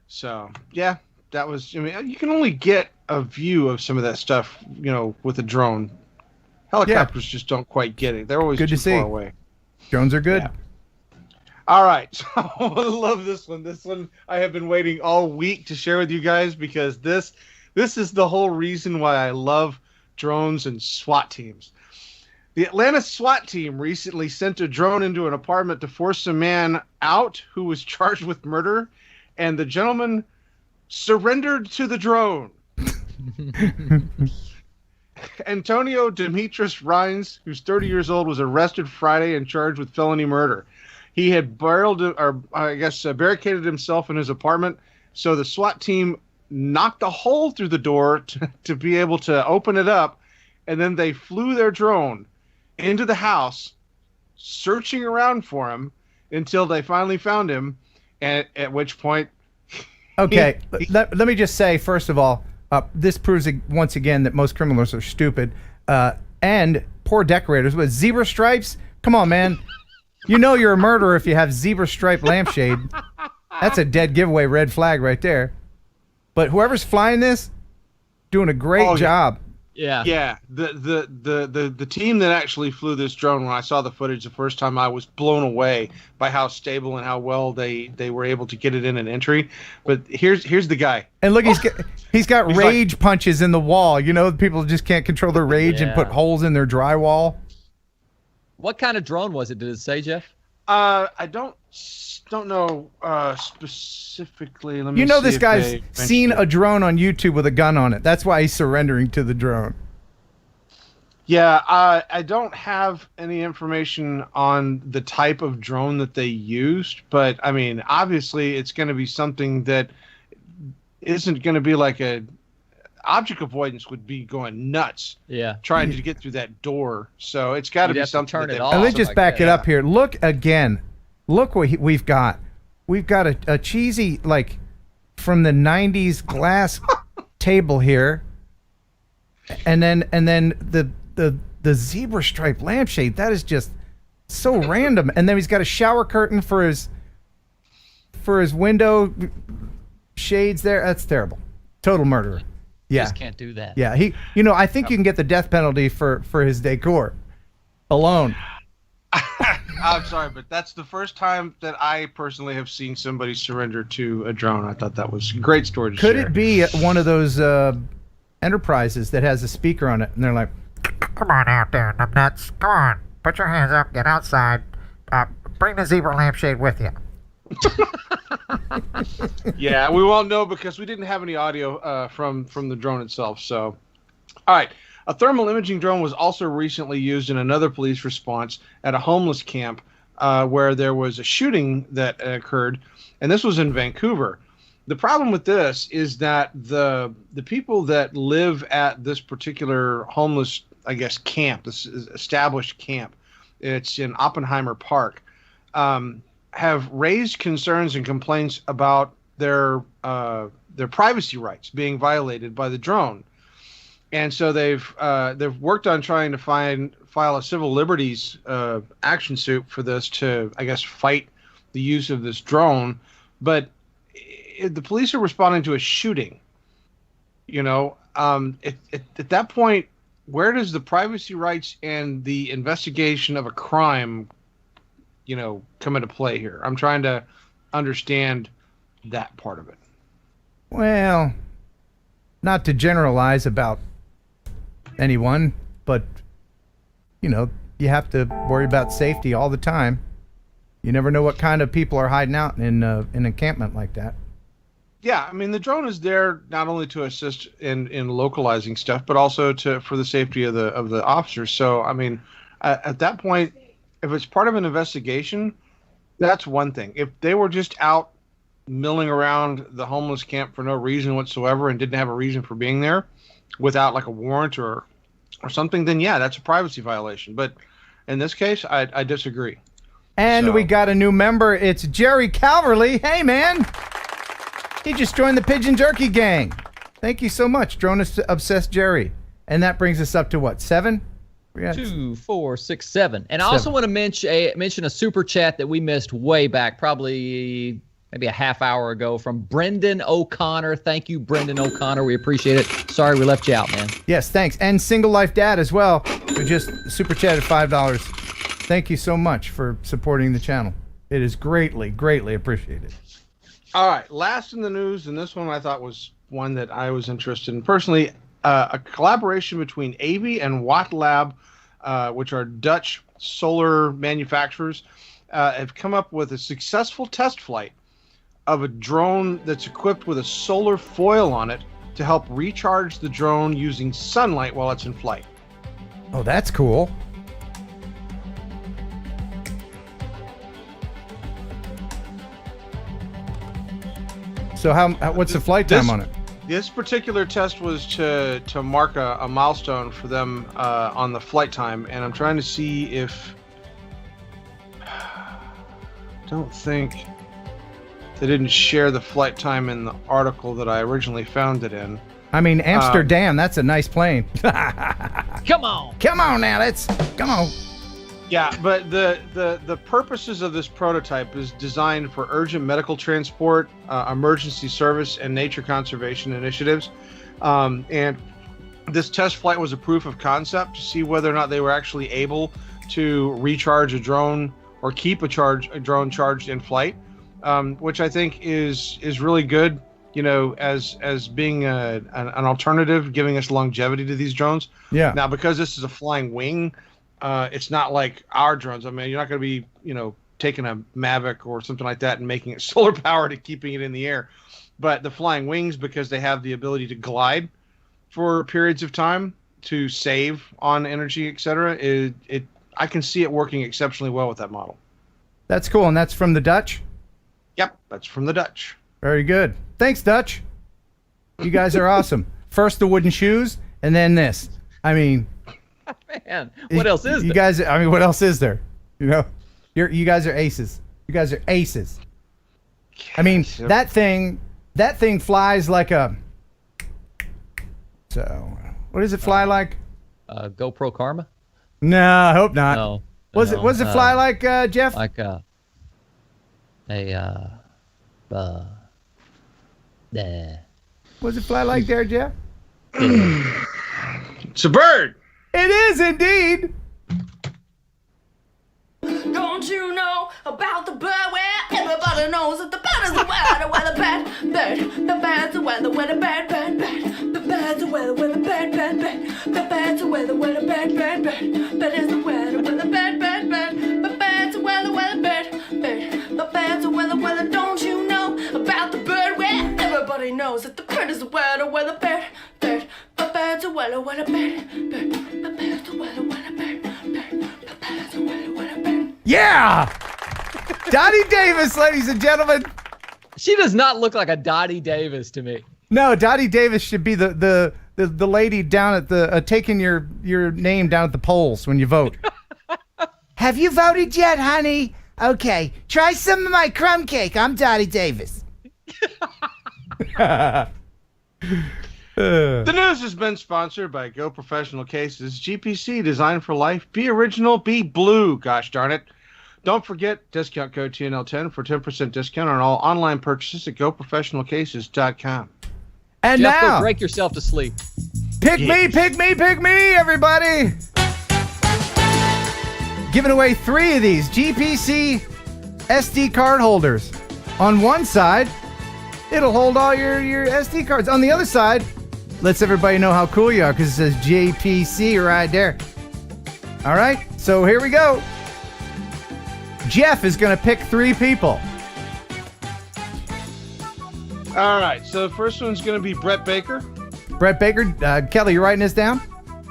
So, yeah. That was, I mean, you can only get a view of some of that stuff, with a drone. Helicopters just don't quite get it. They're always good too to see. far away. Drones are good. Yeah. All right. So I love this one. This one I have been waiting all week to share with you guys because this is the whole reason why I love drones and SWAT teams. The Atlanta SWAT team recently sent a drone into an apartment to force a man out who was charged with murder, and the gentleman surrendered to the drone. Antonio Demetrius Rines, who's 30 years old, was arrested Friday and charged with felony murder. He had barricaded himself in his apartment, so the SWAT team knocked a hole through the door to be able to open it up, and then they flew their drone into the house, searching around for him until they finally found him, and at which point... Okay, let me just say, first of all, this proves once again that most criminals are stupid and poor decorators with zebra stripes. Come on, man. You know you're a murderer if you have zebra stripe lampshade. That's a dead giveaway red flag right there. But whoever's flying this, doing a great job. Yeah. Yeah. The team that actually flew this drone, when I saw the footage the first time, I was blown away by how stable and how well they were able to get it in an entry. But here's the guy. And look, he's got rage punches in the wall. People just can't control their rage and put holes in their drywall. What kind of drone was it? Did it say, Jeff? I don't know specifically. Let me see this if guy's they seen mentioned a drone on YouTube with a gun on it. That's why he's surrendering to the drone. Yeah, I don't have any information on the type of drone that they used, but I mean, obviously it's going to be something that isn't going to be like object avoidance would be going nuts. Yeah. Trying to get through that door. So it's got to be something that they... Let me just back it up here. Look again. Look what we've got. We've got a cheesy, like, from the 90s glass table here. And then the zebra stripe lampshade. That is just so random. And then he's got a shower curtain for his window shades there. That's terrible. Total murderer. Yeah. Just can't do that. Yeah. I think you can get the death penalty for his decor alone. I'm sorry, but that's the first time that I personally have seen somebody surrender to a drone. I thought that was a great story to Could share. it be one of those enterprises that has a speaker on it, and they're like, "Come on out there, numbnuts. Come on. Put your hands up. Get outside. Bring the zebra lampshade with you." Yeah, we won't know because we didn't have any audio from the drone itself. So, all right. A thermal imaging drone was also recently used in another police response at a homeless camp where there was a shooting that occurred, and this was in Vancouver. The problem with this is that the people that live at this particular homeless, I guess, camp, this established camp, it's in Oppenheimer Park, have raised concerns and complaints about their privacy rights being violated by the drone. And so they've worked on trying to file a civil liberties action suit for this to, I guess, fight the use of this drone. But the police are responding to a shooting. At that point, where does the privacy rights and the investigation of a crime, come into play here? I'm trying to understand that part of it. Well, not to generalize about anyone, but, you know, you have to worry about safety all the time. You never know what kind of people are hiding out in an encampment like that. Yeah, I mean, the drone is there not only to assist in localizing stuff, but also for the safety of the officers. So, I mean, at that point, if it's part of an investigation, that's one thing. If they were just out milling around the homeless camp for no reason whatsoever and didn't have a reason for being there without like a warrant or something, then yeah, that's a privacy violation. But in this case, I disagree. And we got a new member. It's Jerry Calverley. Hey, man. He just joined the Pigeon Jerky gang. Thank you so much, Drone Obsessed Jerry. And that brings us up to what, 7? 2, 4, 6, 7. And I also want to mention a super chat that we missed way back, probably maybe a half hour ago, from Brendan O'Connor. Thank you, Brendan O'Connor. We appreciate it. Sorry we left you out, man. Yes, thanks. And Single Life Dad as well, who just super chatted $5. Thank you so much for supporting the channel. It is greatly, greatly appreciated. All right, last in the news, and this one I thought was one that I was interested in personally, a collaboration between Avi and Watt Lab, which are Dutch solar manufacturers, have come up with a successful test flight of a drone that's equipped with a solar foil on it to help recharge the drone using sunlight while it's in flight. Oh, that's cool. So what's the flight time on it? This particular test was to mark a milestone for them on the flight time, and I'm trying to see if... don't think they didn't share the flight time in the article that I originally found it in. I mean, Amsterdam, that's a nice plane. Come on. Come on now, come on. Yeah, but the purposes of this prototype is designed for urgent medical transport, emergency service, and nature conservation initiatives. And this test flight was a proof of concept to see whether or not they were actually able to recharge a drone or keep a drone charged in flight, which I think is really good. You know, as being an alternative, giving us longevity to these drones. Yeah. Now, because this is a flying wing. It's not like our drones. I mean, you're not going to be, taking a Mavic or something like that and making it solar powered and keeping it in the air. But the flying wings, because they have the ability to glide for periods of time to save on energy, etc. I can see it working exceptionally well with that model. That's cool. And that's from the Dutch? Yep, that's from the Dutch. Very good. Thanks, Dutch. You guys are awesome. First the wooden shoes, and then this. I mean... Man, what else is there? You guys, I mean, what else is there? You guys are aces. You guys are aces. I mean, that thing flies like a... So, what does it fly like? GoPro Karma? No, I hope not. No. What does it fly like, Jeff? Like What does it fly like there, Jeff? It's a bird. It is indeed. Don't you know about the bird where everybody knows that the bird is the weather where the bad bird, the bird's the weather where the bad bird, the bird's the weather where the bad bird, the bird's the weather where the bad bird, that is the weather where the bad bird, the bird's the weather where the bad bird, the bird's the weather where the... Don't you know about the bird where everybody knows that the bird is the weather where the bird, the bird's the weather where the bad bird, the bird's the weather where the bad bird, the bird's the weather where the bad... Yeah! Dottie Davis, ladies and gentlemen. She does not look like a Dottie Davis to me. No, Dottie Davis should be the lady down at the taking your name down at the polls when you vote. Have you voted yet, honey? Okay, try some of my crumb cake. I'm Dottie Davis. The news has been sponsored by Go Professional Cases. GPC, designed for life. Be original, be blue. Gosh darn it. Don't forget, discount code TNL10 for 10% discount on all online purchases at GoProfessionalCases.com. And Jeff, now, go break yourself to sleep. Pick me, everybody. Giving away 3 of these GPC SD card holders. On one side It'll hold all your SD cards. On the other side, lets everybody know how cool you are because it says JPC right there. All right, so here we go. Jeff is going to pick 3 people. All right, so the first one's going to be Brett Baker. Brett Baker. Kelly, you writing this down?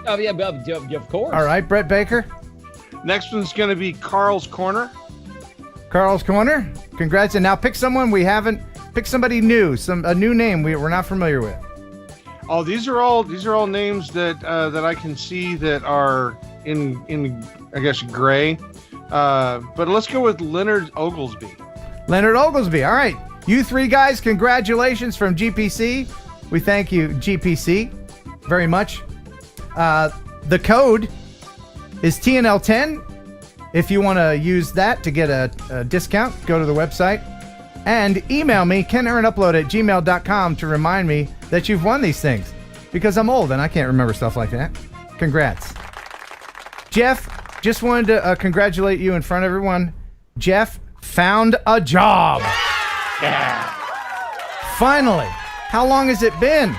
Oh, yeah, of course. All right, Brett Baker. Next one's going to be Carl's Corner. Carl's Corner. Congrats. And now pick someone we haven't. Pick somebody new, a new name we're not familiar with. Oh, these are all names that I can see that are in I guess gray. But let's go with Leonard Oglesby. Leonard Oglesby. All right. You 3 guys, congratulations from GPC. We thank you, GPC, very much. The code is TNL10. If you want to use that to get a discount, go to the website. And email me, kenheronupload@gmail.com, to remind me that you've won these things. Because I'm old and I can't remember stuff like that. Congrats. Jeff, just wanted to congratulate you in front of everyone. Jeff found a job. Yeah. Finally. How long has it been?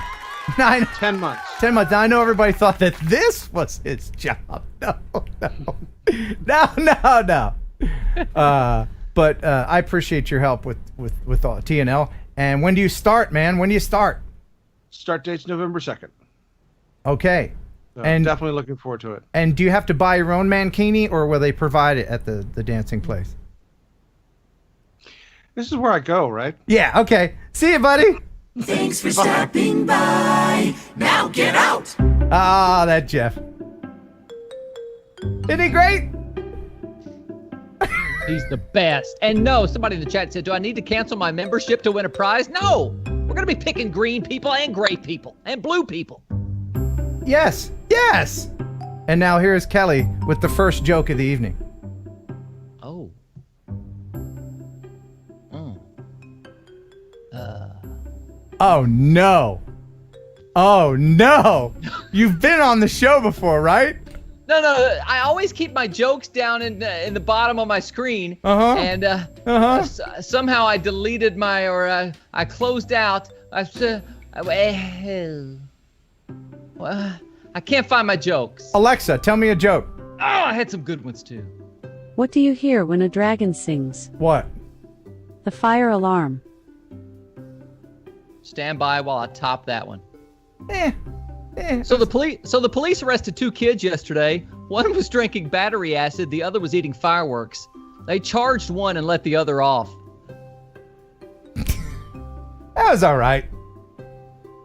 10 months. 10 months. Now, I know everybody thought that this was his job. No. But I appreciate your help with all TNL. And when do you start, man? When do you start? Start date's November 2nd. Okay. So and definitely looking forward to it. And do you have to buy your own mankini, or will they provide it at the dancing place? This is where I go, right? Yeah, okay. See you, buddy. Thanks for stopping by. Now get out. Ah, that Jeff. Isn't he great? He's the best. And no, somebody in the chat said, do I need to cancel my membership to win a prize? No. We're going to be picking green people and gray people and blue people. Yes. Yes. And now here's Kelly with the first joke of the evening. Oh. Oh, no. Oh, no. You've been on the show before, right? No. I always keep my jokes down in the bottom of my screen. Uh-huh. And somehow I deleted I closed out. I can't find my jokes. Alexa, tell me a joke. Oh, I had some good ones too. What do you hear when a dragon sings? What? The fire alarm. Stand by while I top that one. So the police arrested 2 kids yesterday. One was drinking battery acid, the other was eating fireworks. They charged one and let the other off. That was all right.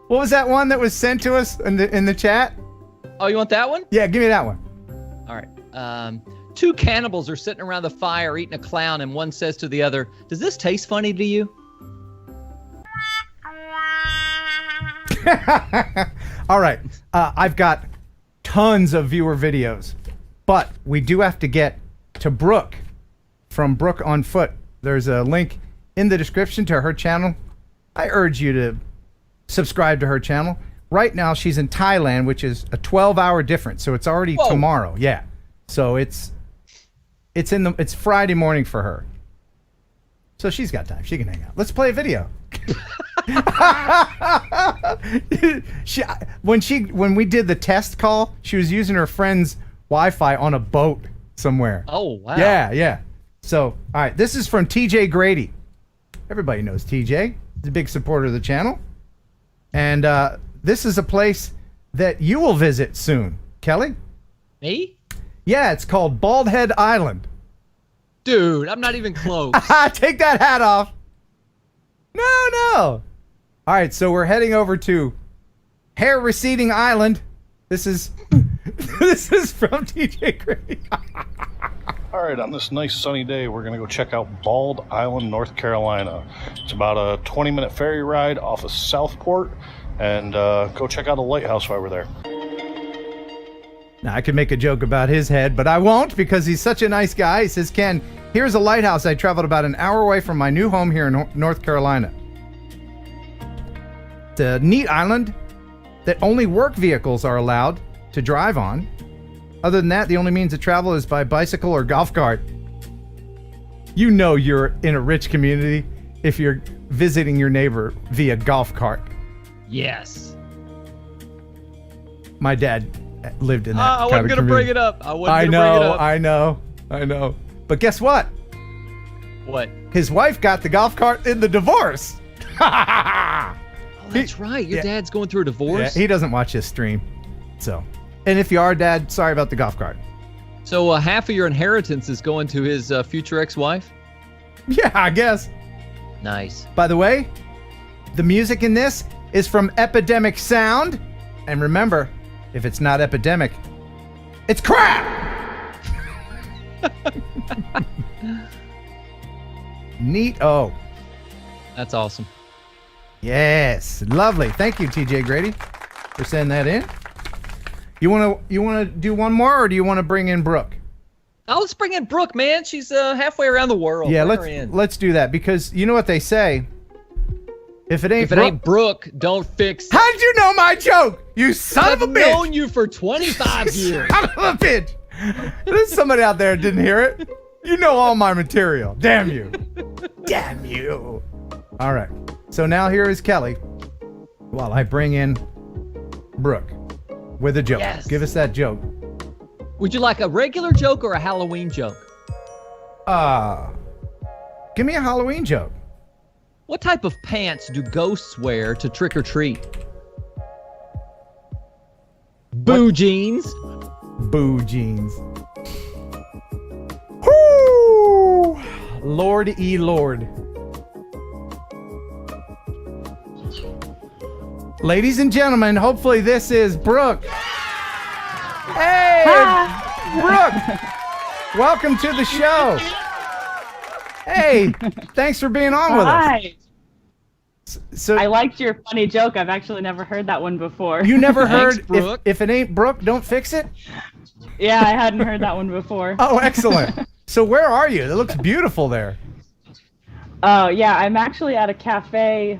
What was that one that was sent to us in the chat? Oh, you want that one? Yeah, give me that one. All right. 2 cannibals are sitting around the fire eating a clown, and one says to the other, "Does this taste funny to you?" All right. I've got tons of viewer videos, but we do have to get to Brooke from Brooke on Foot. There's a link in the description to her channel. I urge you to subscribe to her channel. Right now, she's in Thailand, which is a 12-hour difference, so it's already tomorrow. Yeah. So it's Friday morning for her. So she's got time. She can hang out. Let's play a video. When we did the test call, she was using her friend's Wi-Fi on a boat somewhere. Oh, wow. Yeah. So, all right, this is from TJ Grady. Everybody knows TJ. He's a big supporter of the channel. And this is a place that you will visit soon. Kelly? Me? Yeah, it's called Bald Head Island. Dude, I'm not even close. Take that hat off. No. All right, so we're heading over to Hair Receding Island. This is from TJ Grady. All right, on this nice sunny day, we're going to go check out Bald Island, North Carolina. It's about a 20-minute ferry ride off of Southport, and go check out a lighthouse while we're there. Now, I could make a joke about his head, but I won't because he's such a nice guy. He says, Ken, here's a lighthouse. I traveled about an hour away from my new home here in North Carolina. It's a neat island that only work vehicles are allowed to drive on. Other than that, the only means of travel is by bicycle or golf cart. You know you're in a rich community. if you're visiting your neighbor via golf cart. Yes. My dad lived in that I kind wasn't of going to bring community. it up. I wasn't going to bring it up. I know. But guess what? What? His wife got the golf cart in the divorce. Oh, that's right. Your dad's going through a divorce? Yeah, he doesn't watch this stream. So, and if you are, Dad, sorry about the golf cart. So half of your inheritance is going to his future ex-wife? Yeah, I guess. Nice. By the way, the music in this is from Epidemic Sound. And remember, if it's not epidemic, it's crap! Neat. Oh. That's awesome. Yes. Lovely. Thank you, TJ Grady, for sending that in. You wanna do one more, or do you want to bring in Brooke? Oh, let's bring in Brooke, man. She's halfway around the world. Yeah, Bring her in. let's do that, because you know what they say. If it ain't Brooke, don't fix it. How did you know my joke? You son of a bitch! I've known you for 25 years. Son of a bitch! There's somebody out there that didn't hear it. You know all my material. Damn you. Damn you. All right. So now here is Kelly while I bring in Brooke with a joke. Yes. Give us that joke. Would you like a regular joke or a Halloween joke? Give me a Halloween joke. What type of pants do ghosts wear to trick or treat? Boo jeans. Boo jeans. Whoo! Lord-y Lord. Ladies and gentlemen, hopefully this is Brooke. Hey, Brooke. Welcome to the show. Hey, thanks for being on with us. So I liked your funny joke. I've actually never heard that one before. You never Thanks, heard Brooke. if it ain't Brooke, don't fix it? Yeah, I hadn't heard that one before. Oh, excellent. So where are you? It looks beautiful there. Oh, yeah, I'm actually at a cafe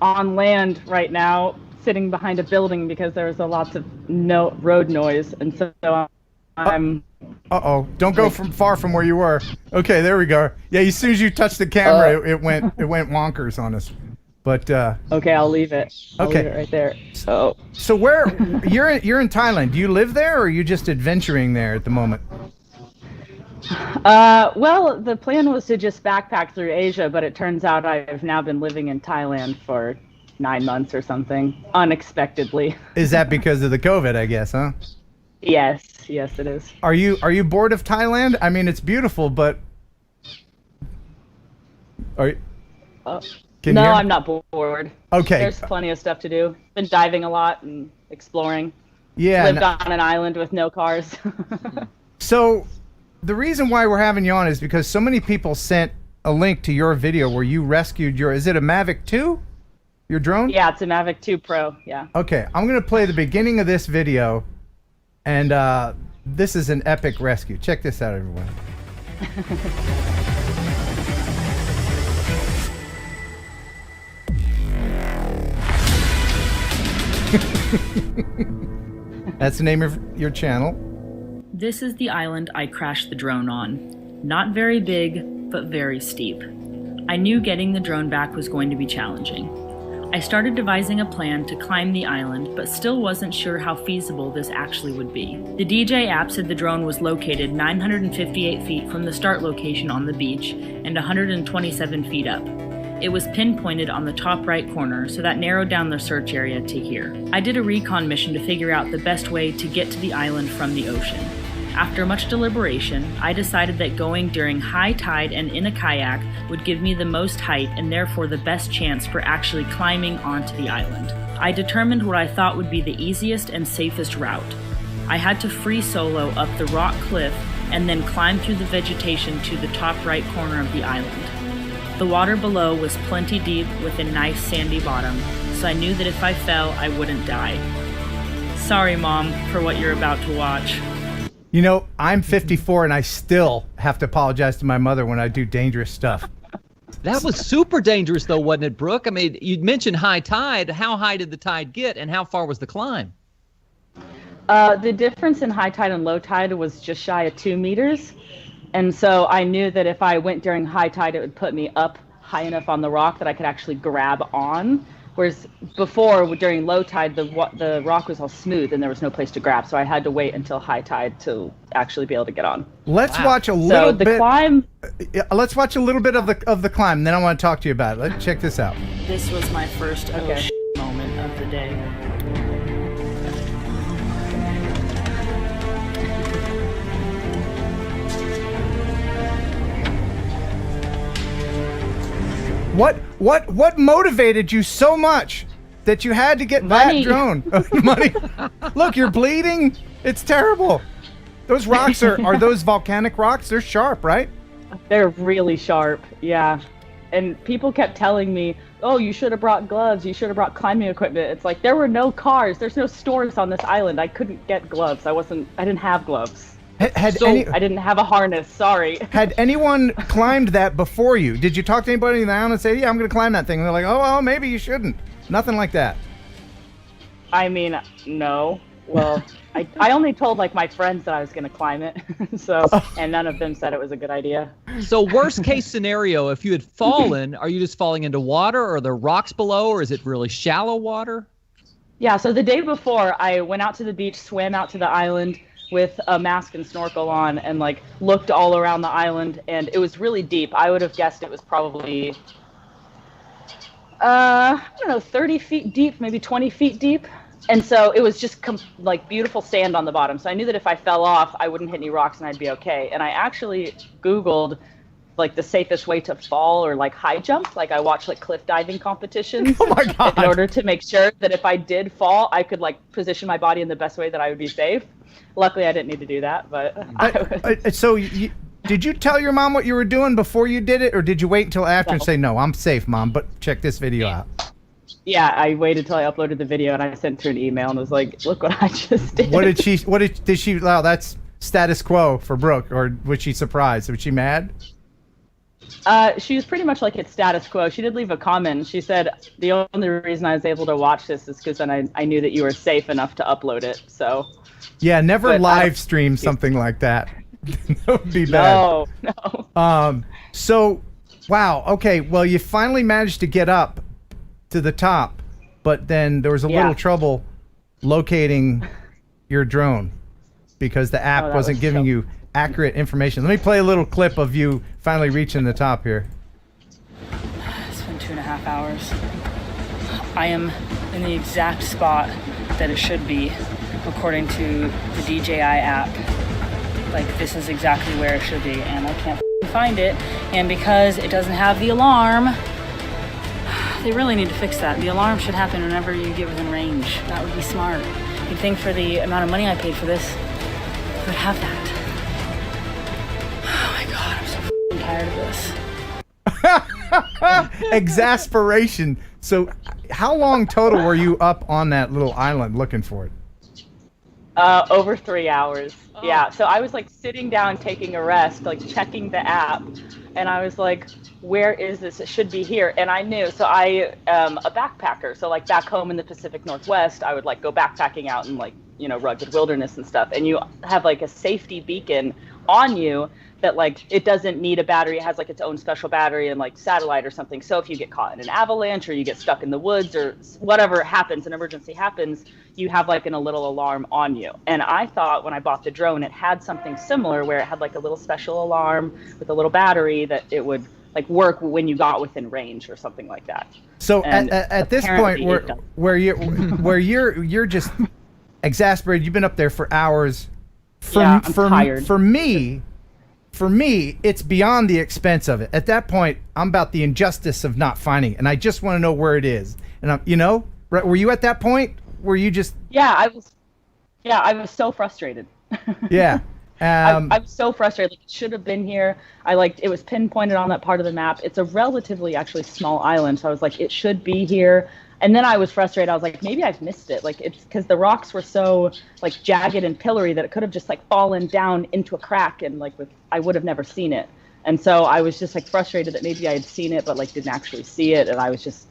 on land right now, sitting behind a building because there's a lots of road noise, and so I'm... Uh-oh. Don't go far from where you were. Okay, there we go. Yeah, as soon as you touched the camera, it went wonkers on us. But okay, I'll leave it. I'll okay. leave it right there. So where you're in Thailand? Do you live there, or are you just adventuring there at the moment? Well, the plan was to just backpack through Asia, but it turns out I've now been living in Thailand for 9 months or something, unexpectedly. Is that because of the COVID, I guess, huh? Yes, it is. Are you bored of Thailand? I mean, it's beautiful, but are you? No, I'm not bored. Okay. There's plenty of stuff to do. Been diving a lot and exploring. Yeah. Lived on an island with no cars. So, the reason why we're having you on is because so many people sent a link to your video where you rescued is it a Mavic 2? Your drone? Yeah, it's a Mavic 2 Pro, yeah. Okay, I'm going to play the beginning of this video, and this is an epic rescue. Check this out, everyone. That's the name of your channel. This is the island I crashed the drone on. Not very big, but very steep. I knew getting the drone back was going to be challenging. I started devising a plan to climb the island, but still wasn't sure how feasible this actually would be. The DJ app said the drone was located 958 feet from the start location on the beach and 127 feet up. It was pinpointed on the top right corner, so that narrowed down the search area to here. I did a recon mission to figure out the best way to get to the island from the ocean. After much deliberation, I decided that going during high tide and in a kayak would give me the most height and therefore the best chance for actually climbing onto the island. I determined what I thought would be the easiest and safest route. I had to free solo up the rock cliff and then climb through the vegetation to the top right corner of the island. The water below was plenty deep with a nice sandy bottom, so I knew that if I fell, I wouldn't die. Sorry, Mom, for what you're about to watch. You know, I'm 54 and I still have to apologize to my mother when I do dangerous stuff. That was super dangerous, though, wasn't it, Brooke? I mean, you mentioned high tide. How high did the tide get, and how far was the climb? The difference in high tide and low tide was just shy of 2 meters. And so I knew that if I went during high tide, it would put me up high enough on the rock that I could actually grab on. Whereas before, during low tide, the rock was all smooth and there was no place to grab. So I had to wait until high tide to actually be able to get on. Let's watch a little bit. So the climb. Let's watch a little bit of the climb. Then I want to talk to you about it. Let's check this out. This was my first moment of the day. What motivated you so much that you had to get that drone? Money. Look, you're bleeding. It's terrible. Those rocks are those volcanic rocks? They're sharp, right? They're really sharp, yeah. And people kept telling me, oh, you should have brought gloves. You should have brought climbing equipment. It's like, there were no cars. There's no stores on this island. I couldn't get gloves. I didn't have gloves. I didn't have a harness, sorry. Had anyone climbed that before you? Did you talk to anybody in the island and say, yeah, I'm going to climb that thing? And they're like, oh, well, maybe you shouldn't. Nothing like that. I mean, no. Well, I only told like my friends that I was going to climb it. And none of them said it was a good idea. So worst case scenario, if you had fallen, are you just falling into water, or are there rocks below, or is it really shallow water? Yeah, so the day before, I went out to the beach, swam out to the island with a mask and snorkel on, and like looked all around the island, and it was really deep. I would have guessed it was probably, I don't know, 30 feet deep, maybe 20 feet deep. And so it was just like beautiful sand on the bottom. So I knew that if I fell off, I wouldn't hit any rocks and I'd be okay. And I actually Googled like the safest way to fall or like high jump. Like I watched like cliff diving competitions in order to make sure that if I did fall, I could like position my body in the best way that I would be safe. Luckily, I didn't need to do that, but So did you tell your mom what you were doing before you did it, or did you wait until after and say, no, I'm safe, Mom, but check this video out? Yeah, I waited till I uploaded the video and I sent her an email and was like, look what I just did. What did she, wow, that's status quo for Brooke, or was she surprised? Was she mad? She was pretty much like, it's status quo. She did leave a comment. She said, the only reason I was able to watch this is because then I knew that you were safe enough to upload it, so. Yeah, never live stream something like that. That would be bad. No. So, wow, okay, well, you finally managed to get up to the top, but then there was a little trouble locating your drone because the app wasn't giving you accurate information. Let me play a little clip of you finally reaching the top here. It's been 2.5 hours. I am in the exact spot that it should be according to the DJI app. Like, this is exactly where it should be, and I can't find it. And because it doesn't have the alarm, they really need to fix that. The alarm should happen whenever you get within range. That would be smart. You'd think for the amount of money I paid for this, I would have that. Oh my God, I'm so tired of this. Exasperation. So how long total were you up on that little island looking for it? Over 3 hours. Yeah, so I was like sitting down taking a rest, like checking the app, and I was like, where is this? It should be here. And I knew, so I am a backpacker. So like back home in the Pacific Northwest, I would like go backpacking out in like, you know, rugged wilderness and stuff. And you have like a safety beacon on you that like, it doesn't need a battery. It has like its own special battery and like satellite or something. So if you get caught in an avalanche or you get stuck in the woods or whatever happens, an emergency happens, you have like a little alarm on you. And I thought when I bought the drone, it had something similar where it had like a little special alarm with a little battery that it would like work when you got within range or something like that. So at this point where you're just exasperated, you've been up there for hours. I'm tired. For me, it's beyond the expense of it. At that point, I'm about the injustice of not finding it, and I just want to know where it is. And I'm, you know, right? Were you at that point? Were you just? Yeah, I was. Yeah, I was so frustrated. Yeah. I was so frustrated. Like, it should have been here. It was pinpointed on that part of the map. It's a relatively actually small island, so I was like, it should be here. And then I was frustrated. I was like, maybe I've missed it. Like, it's because the rocks were so like jagged and pillory that it could have just like fallen down into a crack and like I would have never seen it. And so I was just like frustrated that maybe I had seen it, but like didn't actually see it. And I was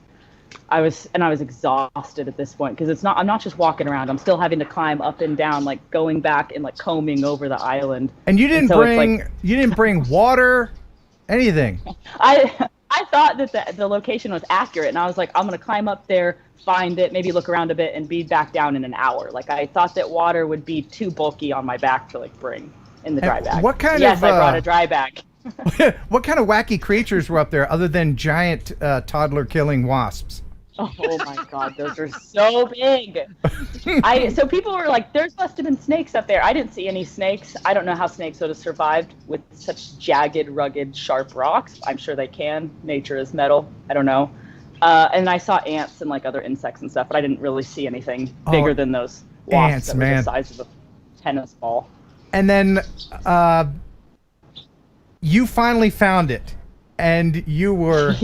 exhausted at this point because I'm not just walking around. I'm still having to climb up and down, like going back and like combing over the island. And you didn't bring water, anything. I I thought that the location was accurate, and I was like, I'm going to climb up there, find it, maybe look around a bit, and be back down in an hour. Like, I thought that water would be too bulky on my back to, like, bring in the dry bag. What kind yes, of... I brought a dry bag. What kind of wacky creatures were up there other than giant toddler-killing wasps? Oh my God, those are so big. So people were like, there must have been snakes up there. I didn't see any snakes. I don't know how snakes would have survived with such jagged, rugged, sharp rocks. I'm sure they can. Nature is metal. I don't know. And I saw ants and like other insects and stuff, but I didn't really see anything bigger than those wasps ants, that were the size of a tennis ball. And then you finally found it, and you were...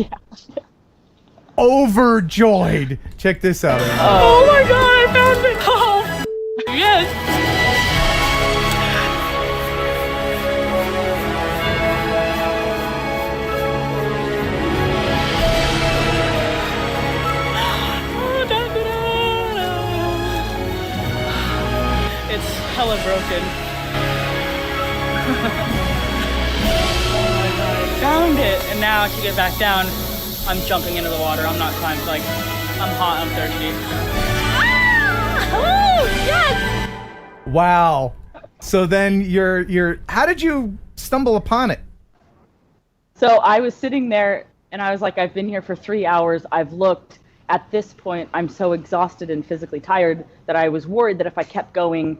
overjoyed. Check this out. Oh my God, I found it! Oh, yes! It's hella broken. Oh my God, I found it! And now to get back down, I'm jumping into the water. I'm not climbing. Like, I'm hot. I'm thirsty. Ah! Oh, yes! Wow. So then you're. How did you stumble upon it? So I was sitting there, and I was like, I've been here for 3 hours. I've looked. At this point, I'm so exhausted and physically tired that I was worried that if I kept going,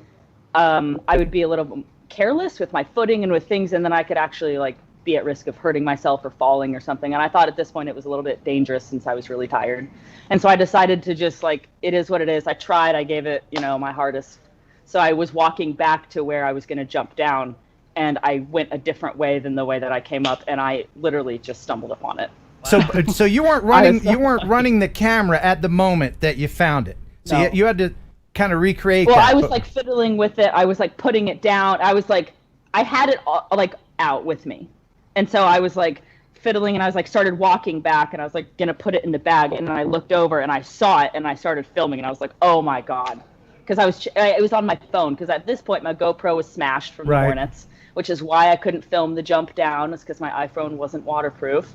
I would be a little careless with my footing and with things, and then I could actually, like, be at risk of hurting myself or falling or something. And I thought at this point it was a little bit dangerous since I was really tired. And so I decided to just, like, it is what it is. I tried, I gave it, my hardest. So I was walking back to where I was going to jump down, and I went a different way than the way that I came up, and I literally just stumbled upon it. So you weren't running the camera at the moment that you found it. So No. you had to kind of recreate Well, that. I was like fiddling with it. I was like putting it down. I was like, I had it like out with me. And so I was like fiddling, and I was like started walking back, and I was like gonna put it in the bag, and then I looked over and I saw it, and I started filming, and I was like, oh my God, because it was on my phone, because at this point my GoPro was smashed from the Hornets, which is why I couldn't film the jump down, is because my iPhone wasn't waterproof,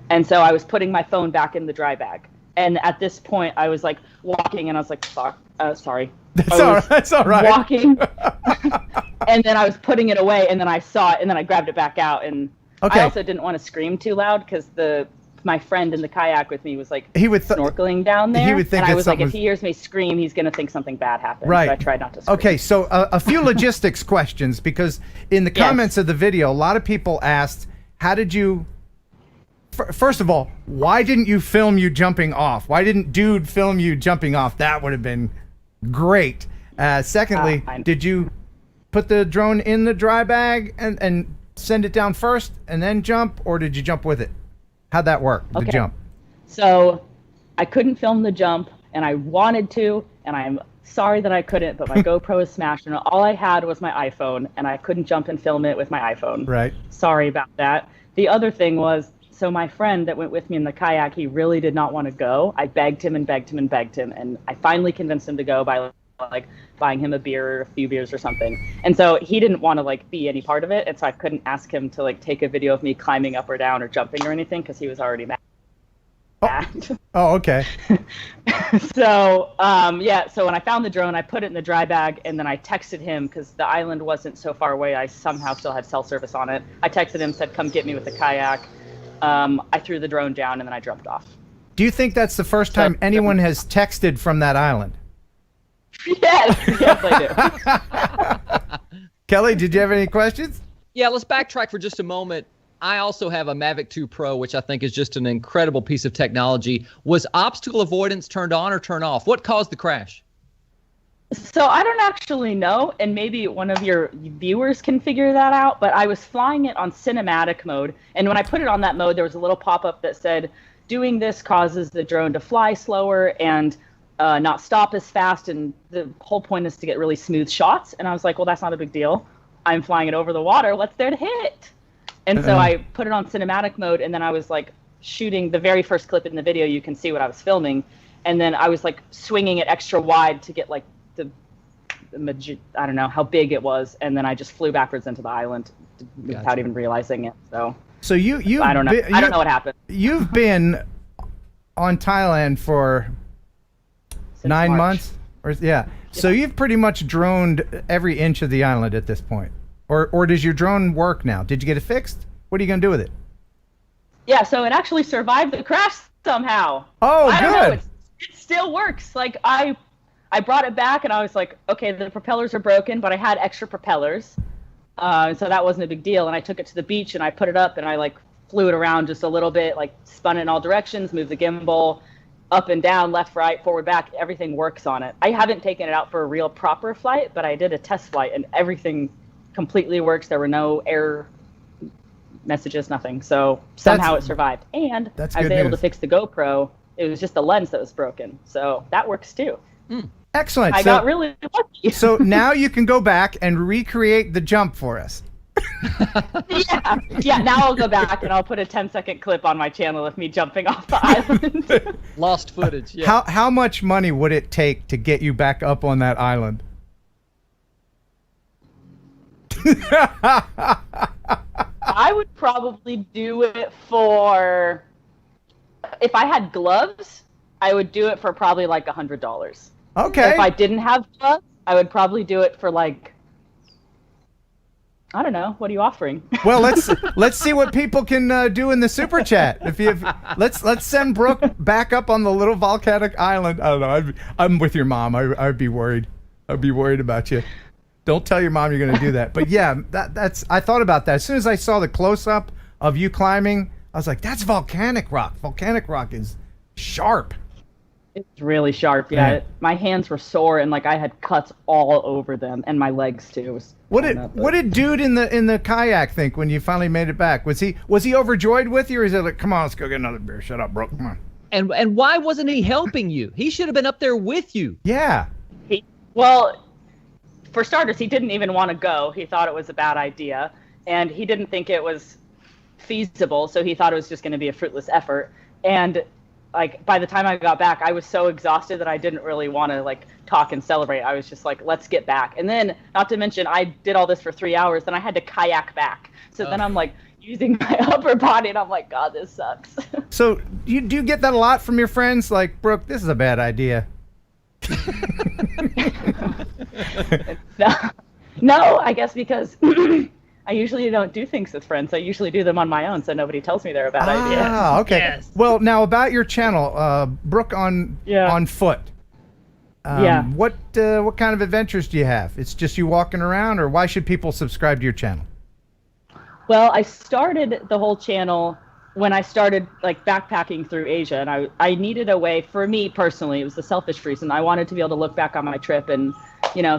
and so I was putting my phone back in the dry bag, and at this point I was like walking, and I was like, sorry. That's all right. Walking, and then I was putting it away, and then I saw it, and then I grabbed it back out, and I also didn't want to scream too loud because my friend in the kayak with me was like snorkeling down there. He would think and I was like, something if he hears me scream, he's going to think something bad happened. Right. So I tried not to scream. Okay, so a few logistics questions, because in the comments of the video, a lot of people asked, how did you... First of all, why didn't you film you jumping off? Why didn't Dude film you jumping off? That would have been great. Secondly, did you put the drone in the dry bag and send it down first and then jump, or did you jump with it? How'd that work, the jump? So I couldn't film the jump, and I wanted to, and I'm sorry that I couldn't, but my GoPro is smashed, and all I had was my iPhone, and I couldn't jump and film it with my iPhone. Right. Sorry about that. The other thing was, so my friend that went with me in the kayak, he really did not want to go. I begged him and begged him and begged him, and I finally convinced him to go by like buying him a beer or a few beers or something. And so he didn't want to like be any part of it, and so I couldn't ask him to like take a video of me climbing up or down or jumping or anything because he was already mad. Oh, okay. So so when I found the drone, I put it in the dry bag, and then I texted him because the island wasn't so far away. I somehow still had cell service on it. I texted him, said come get me with the kayak. I threw the drone down, and then I jumped off. Do you think that's the first time anyone has texted from that island? Yes, I do. Kelly, did you have any questions? Yeah, let's backtrack for just a moment. I also have a Mavic 2 Pro, which I think is just an incredible piece of technology. Was obstacle avoidance turned on or turned off? What caused the crash? So I don't actually know, and maybe one of your viewers can figure that out, but I was flying it on cinematic mode, and when I put it on that mode, there was a little pop-up that said, doing this causes the drone to fly slower and not stop as fast, and the whole point is to get really smooth shots. And I was like, well, that's not a big deal. I'm flying it over the water. What's there to hit? And so I put it on cinematic mode, and then I was like shooting the very first clip in the video. You can see what I was filming. And then I was like swinging it extra wide to get like I don't know how big it was. And then I just flew backwards into the island without even realizing it. So So you I don't know. I don't know what happened. You've been on Thailand for Since 9 March. months, yeah. So you've pretty much droned every inch of the island at this point, or does your drone work now? Did you get it fixed? What are you gonna do with it? Yeah, so it actually survived the crash somehow. Oh, I don't know, good. it still works. Like I brought it back and I was like, okay, the propellers are broken, but I had extra propellers, so that wasn't a big deal. And I took it to the beach and I put it up and I like flew it around just a little bit, like spun it in all directions, moved the gimbal up and down, left, right, forward, back. Everything works on it. I haven't taken it out for a real proper flight, but I did a test flight and everything completely works. There were no error messages, nothing. So somehow it survived. And I was able to fix the GoPro. It was just the lens that was broken. So that works too. Excellent. I got really lucky. So now you can go back and recreate the jump for us. Yeah, now I'll go back and I'll put a 10-second clip on my channel of me jumping off the island. Lost footage, yeah. How much money would it take to get you back up on that island? I would probably do it for, if I had gloves, I would do it for probably like $100. Okay. If I didn't have gloves, I would probably do it for like, I don't know. What are you offering? Well, let's see what people can do in the super chat. Let's send Brooke back up on the little volcanic island. I don't know. I'm with your mom. I'd be worried. I'd be worried about you. Don't tell your mom you're going to do that. But yeah, that's. I thought about that as soon as I saw the close up of you climbing. I was like, that's volcanic rock. Volcanic rock is sharp. It's really sharp. Yeah, my hands were sore and like I had cuts all over them, and my legs too. It was What did dude in the kayak think when you finally made it back? Was he overjoyed with you, or is it like, come on, let's go get another beer? Shut up, bro. Come on. And why wasn't he helping you? He should have been up there with you. Yeah. Well, for starters, he didn't even want to go. He thought it was a bad idea, and he didn't think it was feasible. So he thought it was just going to be a fruitless effort. And like by the time I got back, I was so exhausted that I didn't really want to like talk and celebrate. I was just like, let's get back. And then, not to mention, I did all this for 3 hours, then I had to kayak back. So then I'm like using my upper body, and I'm like, God, this sucks. So do you get that a lot from your friends? Like, Brooke, this is a bad idea. No, I guess because I usually don't do things with friends. I usually do them on my own, so nobody tells me they're a bad idea. Ah, okay. Yes. Well, now about your channel, Brooke on foot. What kind of adventures do you have? It's just you walking around, or why should people subscribe to your channel? Well, I started the whole channel when I started like backpacking through Asia, and I needed a way, for me personally, it was a selfish reason. I wanted to be able to look back on my trip and,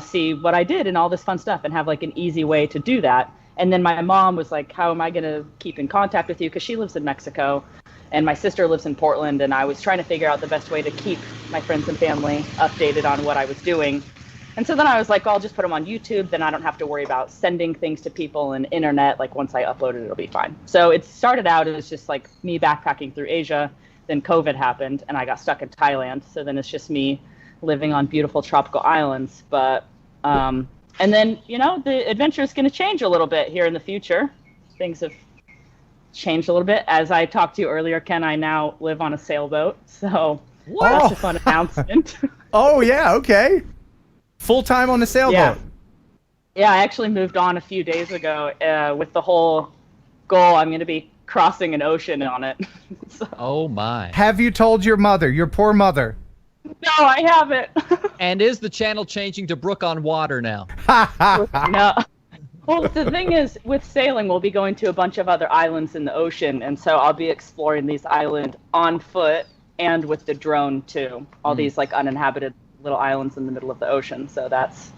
see what I did and all this fun stuff and have like an easy way to do that. And then my mom was like, how am I going to keep in contact with you? Because she lives in Mexico and my sister lives in Portland, and I was trying to figure out the best way to keep my friends and family updated on what I was doing. And so then I was like, I'll just put them on YouTube. Then I don't have to worry about sending things to people and internet. Like once I upload it, it'll be fine. So it started out as just like me backpacking through Asia. Then COVID happened and I got stuck in Thailand. So then it's just me living on beautiful tropical islands. But, and then, the adventure is going to change a little bit here in the future. Things have changed a little bit. As I talked to you earlier, Ken, I now live on a sailboat. So that's a fun announcement. Oh, yeah. Okay. Full time on the sailboat. Yeah, I actually moved on a few days ago with the whole goal. I'm going to be crossing an ocean on it. So. Oh, my. Have you told your mother, your poor mother? No, I haven't. And is the channel changing to Brooke on water now? No. Well, the thing is, with sailing, we'll be going to a bunch of other islands in the ocean. And so I'll be exploring these islands on foot and with the drone, too. All these like uninhabited little islands in the middle of the ocean. So that's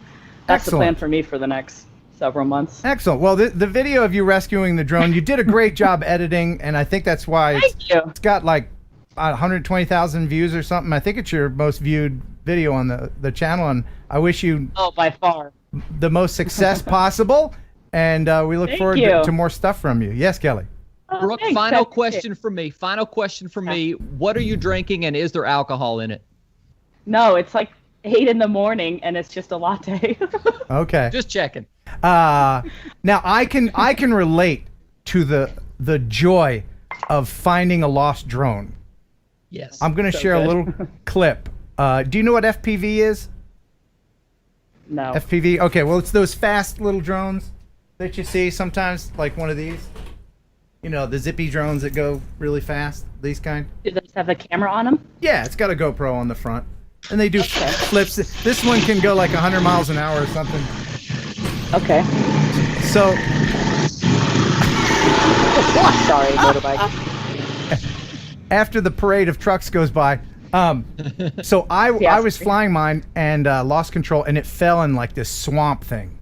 the plan for me for the next several months. Excellent. Well, the video of you rescuing the drone, you did a great job editing, and I think that's why it's got like 120,000 views or something. I think it's your most viewed video on the channel, and I wish you by far the most success possible, and we look forward to more stuff from you. Yes, Kelly. Brooke, final question for me. What are you drinking, and is there alcohol in it? No, it's like 8 a.m. and it's just a latte. Okay. Just checking. Now I can relate to the joy of finding a lost drone. Yes. I'm going to share a little clip. Do you know what FPV is? No. FPV? Okay, well, it's those fast little drones that you see sometimes, like one of these. You know, the zippy drones that go really fast, these kind. Do those have a camera on them? Yeah, it's got a GoPro on the front. And they do flips. This one can go like 100 miles an hour or something. Okay. So... Sorry, motorbike. After the parade of trucks goes by, so I was flying mine and lost control, and it fell in like this swamp thing.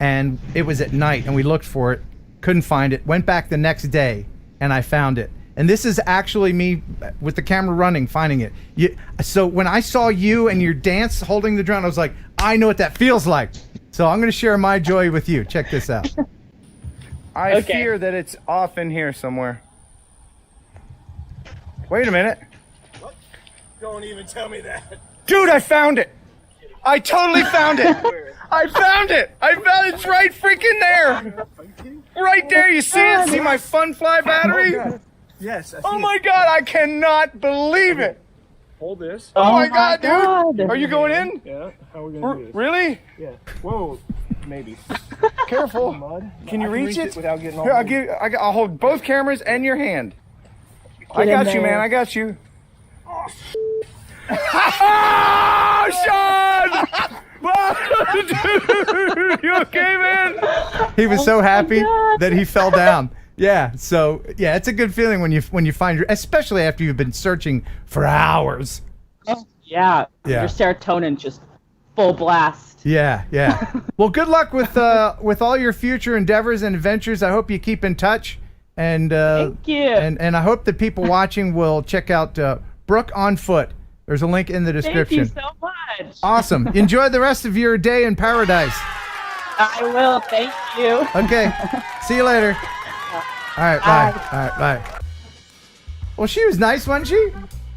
And it was at night, and we looked for it, couldn't find it, went back the next day, and I found it. And this is actually me with the camera running, finding it. So when I saw you and your dance holding the drone, I was like, I know what that feels like. So I'm going to share my joy with you. Check this out. I fear that it's off in here somewhere. Wait a minute. What? Don't even tell me that. Dude, I found it. I totally found it. I found it. It's right freaking there. Right there. You see it? See my Fun Fly battery? Oh, yes. Oh my God, I cannot believe it. Hold this. Oh my God, dude. Are you going in? Yeah. How are we going to do this? Really? Yeah. Whoa. Maybe. Careful. Mud. Can you reach it? Without getting all Here, I'll hold both cameras and your hand. I got you, man. I got you. Oh, Sean! Dude, you okay, man? He was so happy that he fell down. Yeah, so yeah, it's a good feeling when you find especially after you've been searching for hours. Oh, yeah. Your serotonin just full blast. Yeah. Well, good luck with all your future endeavors and adventures. I hope you keep in touch. And thank you. And I hope that people watching will check out Brooke on Foot. There's a link in the description. Thank you so much. Awesome. Enjoy the rest of your day in paradise. I will. Thank you. Okay. See you later. All right. Bye. All right. Bye. Well, she was nice, wasn't she?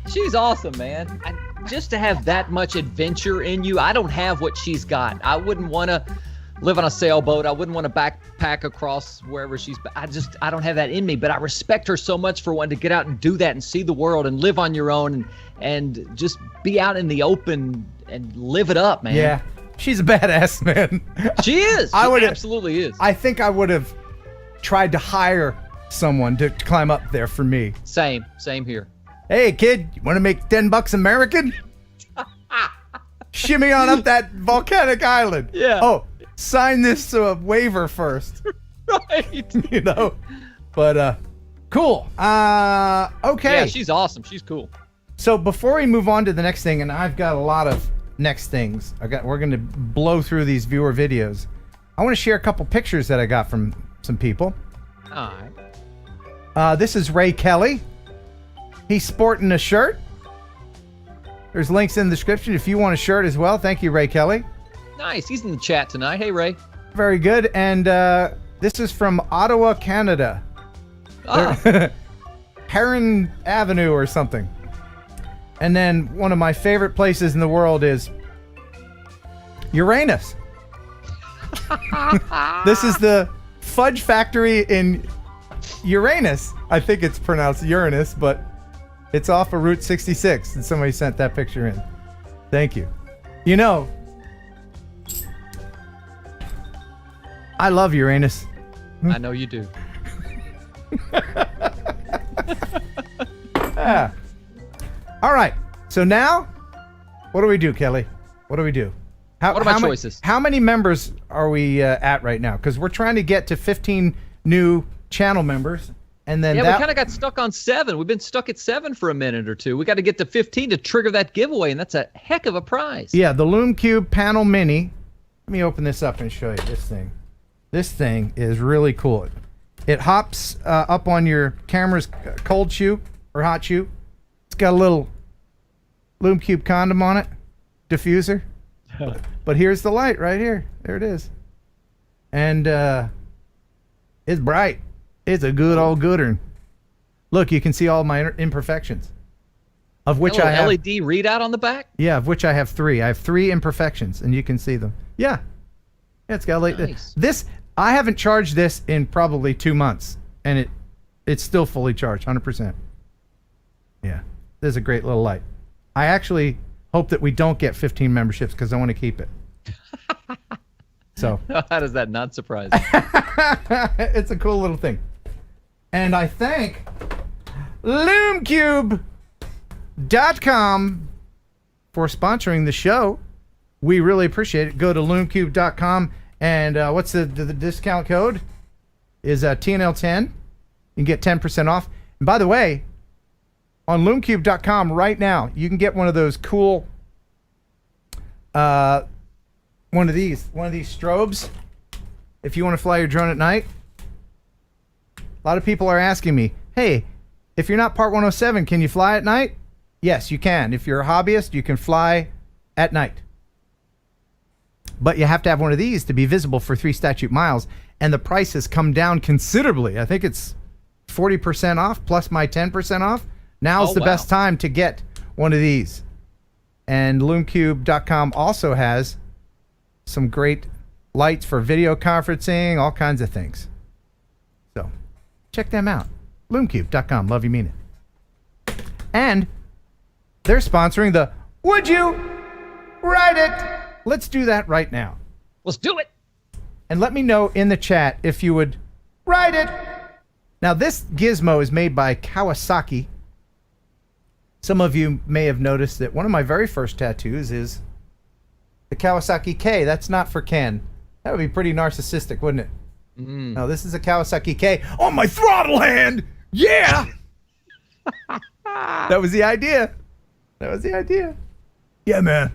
She's awesome, man. Just to have that much adventure in you, I don't have what she's got. I wouldn't want to live on a sailboat. I wouldn't want to backpack across wherever she's. I don't have that in me. But I respect her so much for wanting to get out and do that and see the world and live on your own and just be out in the open and live it up, man. Yeah, she's a badass, man. She is. She absolutely is. I think I would have tried to hire someone to climb up there for me. Same here. Hey, kid, you want to make $10 American? Shimmy on up that volcanic island. Yeah. Oh, sign this waiver first. Right. You know, but cool. Okay. Yeah, she's awesome. She's cool. So before we move on to the next thing, and I've got a lot of next things. We're going to blow through these viewer videos. I want to share a couple pictures that I got from some people. All right. This is Ray Kelly. He's sporting a shirt. There's links in the description if you want a shirt as well. Thank you, Ray Kelly. Nice. He's in the chat tonight. Hey, Ray. Very good. And this is from Ottawa, Canada. Heron Avenue or something. And then one of my favorite places in the world is Uranus. This is the fudge factory in Uranus. I think it's pronounced Uranus, but it's off of Route 66, and somebody sent that picture in. Thank you. You know, I love Uranus. I know you do. Ah. All right. So now, what do we do, Kelly? What do we do? What are my choices? How many members are we at right now? Because we're trying to get to 15 new channel members. And then we kind of got stuck on 7. We've been stuck at 7 for a minute or two. We got to get to 15 to trigger that giveaway, and that's a heck of a prize. Yeah, the Lume Cube Panel Mini. Let me open this up and show you this thing. This thing is really cool. It hops up on your camera's cold shoe or hot shoe. It's got a little Lume Cube condom on it, diffuser. But here's the light right here. There it is. And it's bright. It's a good old gooder. Look, you can see all my imperfections. Of which I have LED readout on the back? Yeah, of which I have 3. I have 3 imperfections, and you can see them. Yeah. It's got like nice. This I haven't charged this in probably 2 months, and It's still fully charged, 100%. Yeah, this is a great little light. I actually hope that we don't get 15 memberships because I want to keep it. So how does that not surprise you? it's a cool little thing. And I thank LoomCube.com for sponsoring the show. We really appreciate it. Go to LoomCube.com and what's the discount code? Is TNL10. You can get 10% off. And by the way, on LoomCube.com right now, you can get one of those cool, one of these strobes if you want to fly your drone at night. A lot of people are asking me, hey, if you're not Part 107, can you fly at night? Yes, you can. If you're a hobbyist, you can fly at night. But you have to have one of these to be visible for 3 statute miles, and the price has come down considerably. I think it's 40% off plus my 10% off. Now's the best time to get one of these. And LoomCube.com also has some great lights for video conferencing, all kinds of things. So check them out. LoomCube.com. Love you, mean it. And they're sponsoring the Would You Write It? Let's do that right now. Let's do it. And let me know in the chat if you would write it. Now, this gizmo is made by Kawasaki. Some of you may have noticed that one of my very first tattoos is the Kawasaki K. That's not for Ken. That would be pretty narcissistic, wouldn't it? No, this is a Kawasaki K on my throttle hand. Yeah. That was the idea. Yeah, man.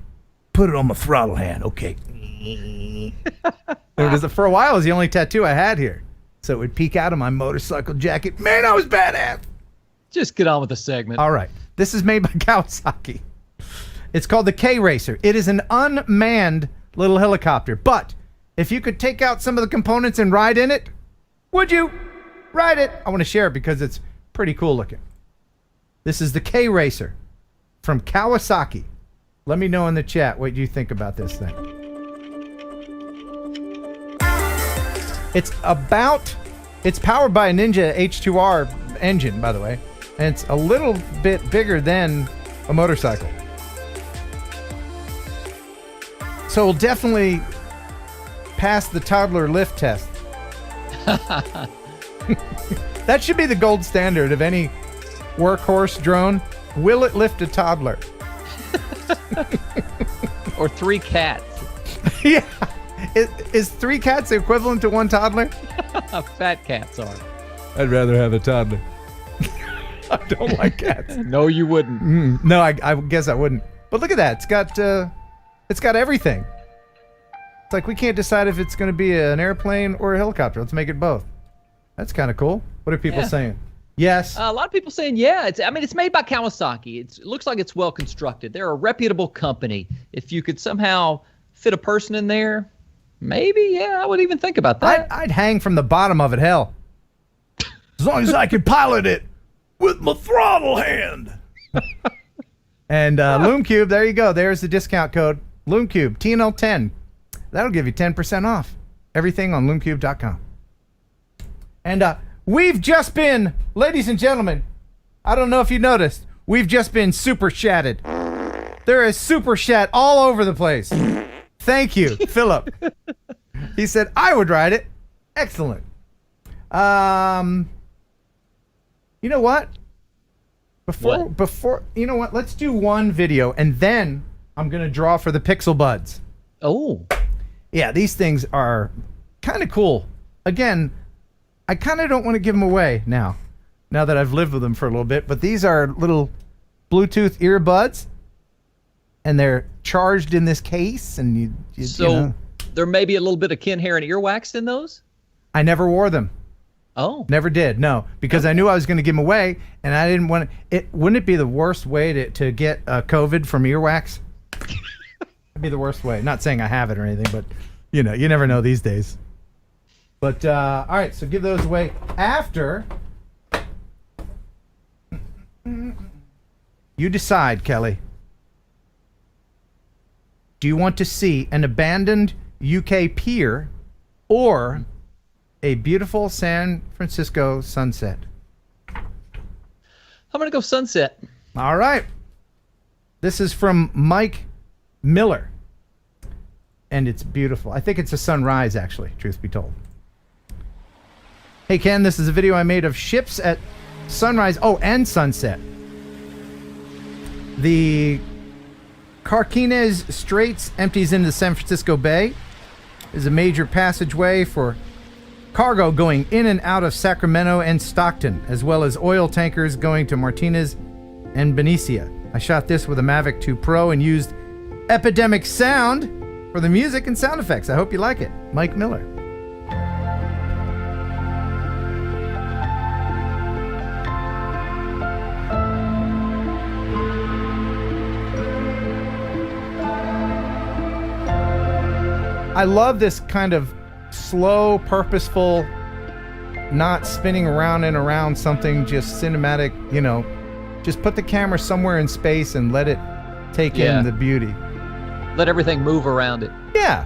Put it on my throttle hand. Okay. For a while, it was the only tattoo I had here. So it would peek out of my motorcycle jacket. Man, I was badass. Just get on with the segment. All right. This is made by Kawasaki. It's called the K-Racer. It is an unmanned little helicopter. But if you could take out some of the components and ride in it, would you ride it? I want to share it because it's pretty cool looking. This is the K-Racer from Kawasaki. Let me know in the chat what you think about this thing. It's powered by a Ninja H2R engine, by the way. And it's a little bit bigger than a motorcycle. So we'll definitely pass the toddler lift test. That should be the gold standard of any workhorse drone. Will it lift a toddler? Or 3 cats. Yeah. Is 3 cats equivalent to 1 toddler? Fat cats are. I'd rather have a toddler. I don't like cats. No, you wouldn't. No, I guess I wouldn't. But look at that. It's got everything. It's like we can't decide if it's going to be an airplane or a helicopter. Let's make it both. That's kind of cool. What are people saying? Yes. A lot of people saying, yeah. It's made by Kawasaki. It looks like it's well constructed. They're a reputable company. If you could somehow fit a person in there, maybe, yeah, I would even think about that. I'd hang from the bottom of it, hell. As long as I can pilot it with my throttle hand. And LoomCube, there you go. There's the discount code. LoomCube, TNL10. That'll give you 10% off. Everything on LoomCube.com. And we've just been, ladies and gentlemen, I don't know if you noticed, we've just been super chatted. There is super chat all over the place. Thank you, Philip. He said, I would ride it. Excellent. You know what? Before, you know what? Let's do one video, and then I'm going to draw for the Pixel Buds. Oh. Yeah, these things are kind of cool. Again, I kind of don't want to give them away now that I've lived with them for a little bit, but these are little Bluetooth earbuds, and they're charged in this case, and you know. There may be a little bit of Ken Heron earwax in those? I never wore them. Oh. Never did, no. Because I knew I was going to give them away, and I didn't want to... Wouldn't it be the worst way to get COVID from earwax? It'd be the worst way. Not saying I have it or anything, but, you know, you never know these days. But, all right, so give those away after... You decide, Kelly. Do you want to see an abandoned UK pier or... a beautiful San Francisco sunset? I'm going to go sunset. All right. This is from Mike Miller. And it's beautiful. I think it's a sunrise, actually, truth be told. Hey, Ken, this is a video I made of ships at sunrise. Oh, and sunset. The Carquinez Straits empties into the San Francisco Bay. Is a major passageway for cargo going in and out of Sacramento and Stockton, as well as oil tankers going to Martinez and Benicia. I shot this with a Mavic 2 Pro and used Epidemic Sound for the music and sound effects. I hope you like it. Mike Miller. I love this kind of slow, purposeful, not spinning around and around something, just cinematic, you know, just put the camera somewhere in space and let it take in the beauty. Let everything move around it. Yeah.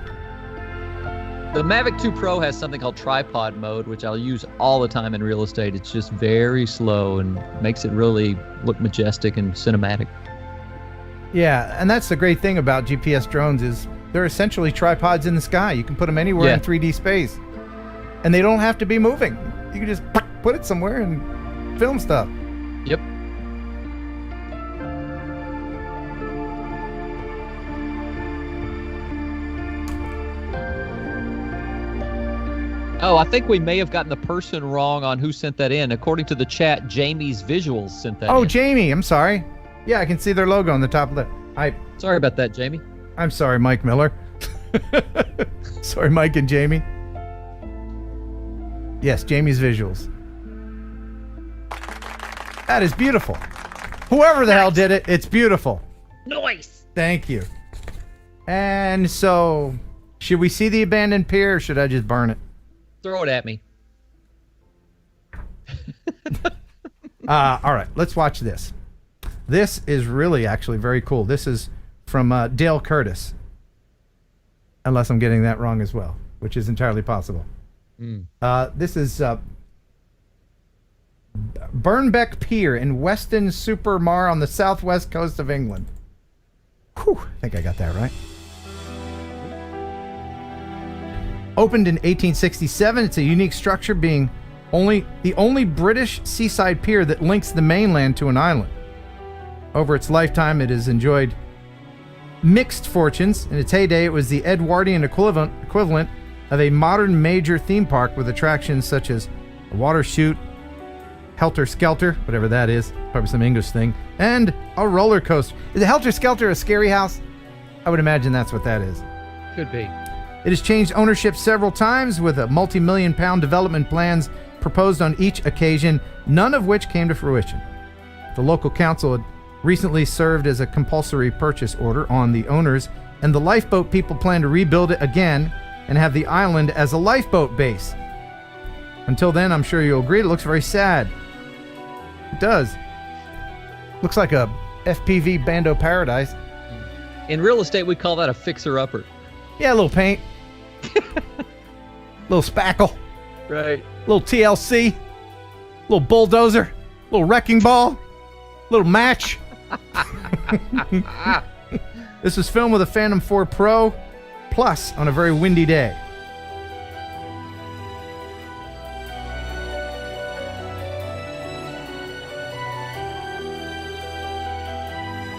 The Mavic 2 Pro has something called tripod mode, which I'll use all the time in real estate. It's just very slow and makes it really look majestic and cinematic. Yeah, and that's the great thing about GPS drones is they're essentially tripods in the sky. You can put them anywhere in 3D space. And they don't have to be moving. You can just put it somewhere and film stuff. Yep. Oh, I think we may have gotten the person wrong on who sent that in. According to the chat, Jamie's Visuals sent that in. Oh, Jamie, I'm sorry. Yeah, I can see their logo on the top of the... Sorry about that, Jamie. I'm sorry, Mike Miller. Sorry, Mike and Jamie. Yes, Jamie's Visuals. That is beautiful. Whoever the hell did it, it's beautiful. Nice. Thank you. And so, should we see the abandoned pier or should I just burn it? Throw it at me. All right, let's watch this. This is really actually very cool. This is from Dale Curtis. Unless I'm getting that wrong as well, which is entirely possible. This is Burnbeck Pier in Weston-super-Mare on the southwest coast of England. Whew, I think I got that right. Opened in 1867, it's a unique structure being the only British seaside pier that links the mainland to an island. Over its lifetime, it has enjoyed mixed fortunes. In its heyday, it was the Edwardian equivalent of a modern major theme park with attractions such as a water chute, Helter Skelter, whatever that is, probably some English thing, and a roller coaster. Is a Helter Skelter a scary house? I would imagine that's what that is. Could be. It has changed ownership several times with a multi-million-pound development plans proposed on each occasion, none of which came to fruition. The local council had recently served as a compulsory purchase order on the owners, and the lifeboat people plan to rebuild it again and have the island as a lifeboat base. Until then, I'm sure you'll agree, it looks very sad. It does. Looks like a FPV Bando Paradise. In real estate, we call that a fixer-upper. Yeah, a little paint. Little spackle. Right. Little TLC. Little bulldozer. Little wrecking ball. Little match. This was filmed with a Phantom 4 Pro Plus on a very windy day.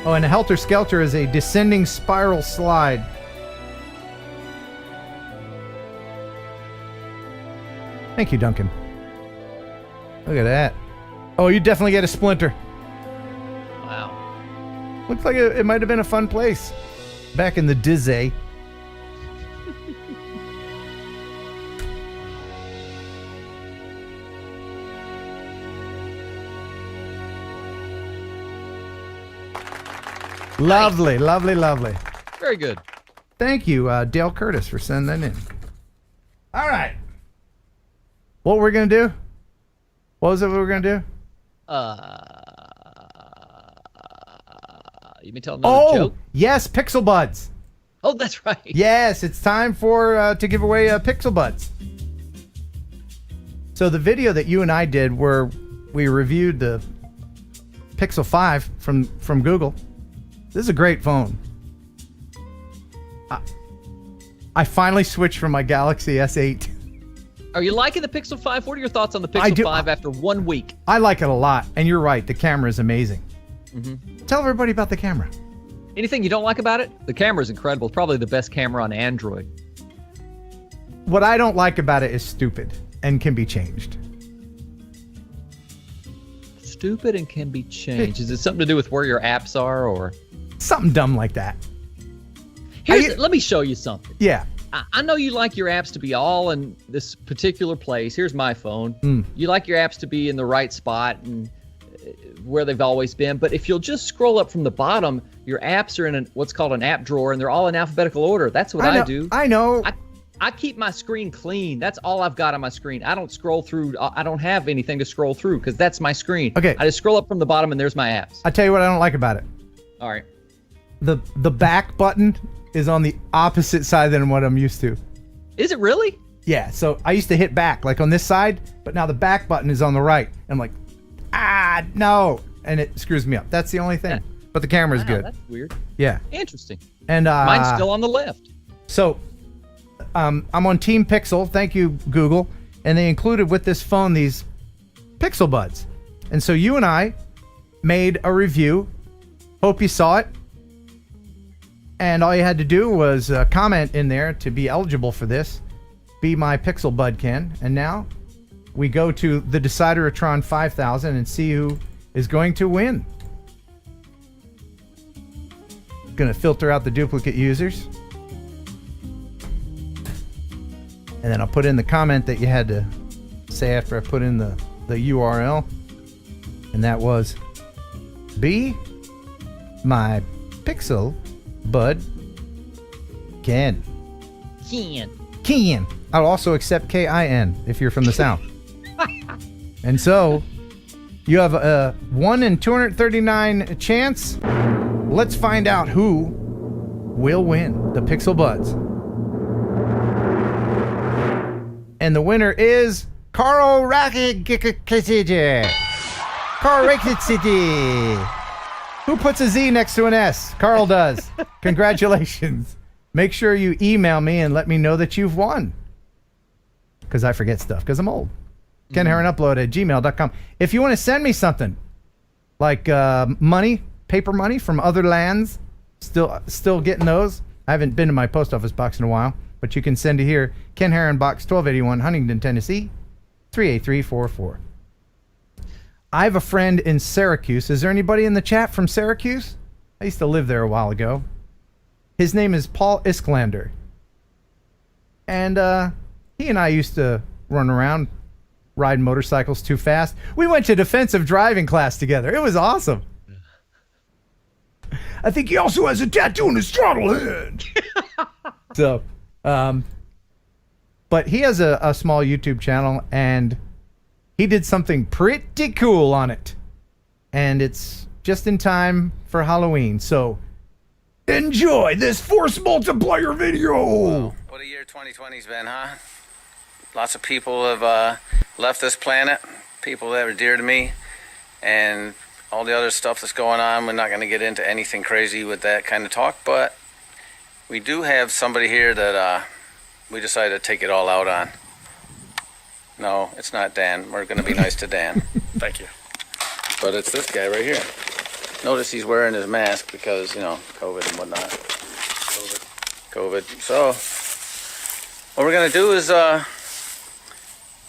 Oh, and a Helter Skelter is a descending spiral slide. Thank you, Duncan. Look at that. Oh, you definitely get a splinter. Wow. Looks like it might have been a fun place back in the Dizzy. Lovely, lovely, lovely. Very good. Thank you, Dale Curtis, for sending that in. All right. What we're going to do? What was it we were going to do? You may tell another joke? Yes, Pixel Buds. Oh, that's right. Yes, it's time for to give away Pixel Buds. So the video that you and I did where we reviewed the Pixel 5 from Google. This is a great phone. I finally switched from my Galaxy S8. Are you liking the Pixel 5? What are your thoughts on the Pixel 5 after 1 week? I like it a lot, and you're right. The camera is amazing. Mm-hmm. Tell everybody about the camera. Anything you don't like about it? The camera is incredible. It's probably the best camera on Android. What I don't like about it is stupid and can be changed. Stupid and can be changed. Is it something to do with where your apps are, or something dumb like that? Let me show you something. Yeah. I know you like your apps to be all in this particular place. Here's my phone. You like your apps to be in the right spot and where they've always been. But if you'll just scroll up from the bottom, your apps are in what's called an app drawer, and they're all in alphabetical order. That's what I do. I know. I keep my screen clean. That's all I've got on my screen. I don't scroll through. I don't have anything to scroll through because that's my screen. Okay. I just scroll up from the bottom, and there's my apps. I tell you what I don't like about it. All right. The back button is on the opposite side than what I'm used to. Is it really? Yeah, so I used to hit back, like on this side, but now the back button is on the right. I'm like, no. And it screws me up. That's the only thing. Yeah. But the camera's good. That's weird. Yeah. Interesting. And mine's still on the left. So I'm on Team Pixel. Thank you, Google. And they included with this phone these Pixel Buds. And so you and I made a review. Hope you saw it. And all you had to do was comment in there to be eligible for this. Be my Pixel Bud, Ken. And now we go to the Decideratron 5000 and see who is going to win. Going to filter out the duplicate users. And then I'll put in the comment that you had to say after I put in the URL. And that was be my Pixel Bud Ken. Ken. I'll also accept KIN if you're from the South. And so you have a 1 in 239 chance. Let's find out who will win the Pixel Buds. And the winner is Carl Rakic. Carl Rakic. Who puts a Z next to an S? Carl does. Congratulations. Make sure you email me and let me know that you've won. Because I forget stuff, because I'm old. Ken Heron Upload at gmail.com. If you want to send me something, like money, paper money from other lands, still getting those. I haven't been to my post office box in a while, but you can send it here. Ken Heron, Box 1281, Huntington, Tennessee, 38344. I have a friend in Syracuse. Is there anybody in the chat from Syracuse? I used to live there a while ago. His name is Paul Isklander. And he and I used to run around, ride motorcycles too fast. We went to defensive driving class together. It was awesome. I think he also has a tattoo on his throttle hand. So, but he has a small YouTube channel, and he did something pretty cool on it. And it's just in time for Halloween. So, enjoy this force multiplier video. Well, what a year 2020's been, huh? Lots of people have left this planet, people that are dear to me, and all the other stuff that's going on. We're not going to get into anything crazy with that kind of talk, but we do have somebody here that we decided to take it all out on. No, it's not Dan. We're going to be nice to Dan. Thank you. But it's this guy right here. Notice he's wearing his mask because, COVID and whatnot. COVID. So, what we're going to do is,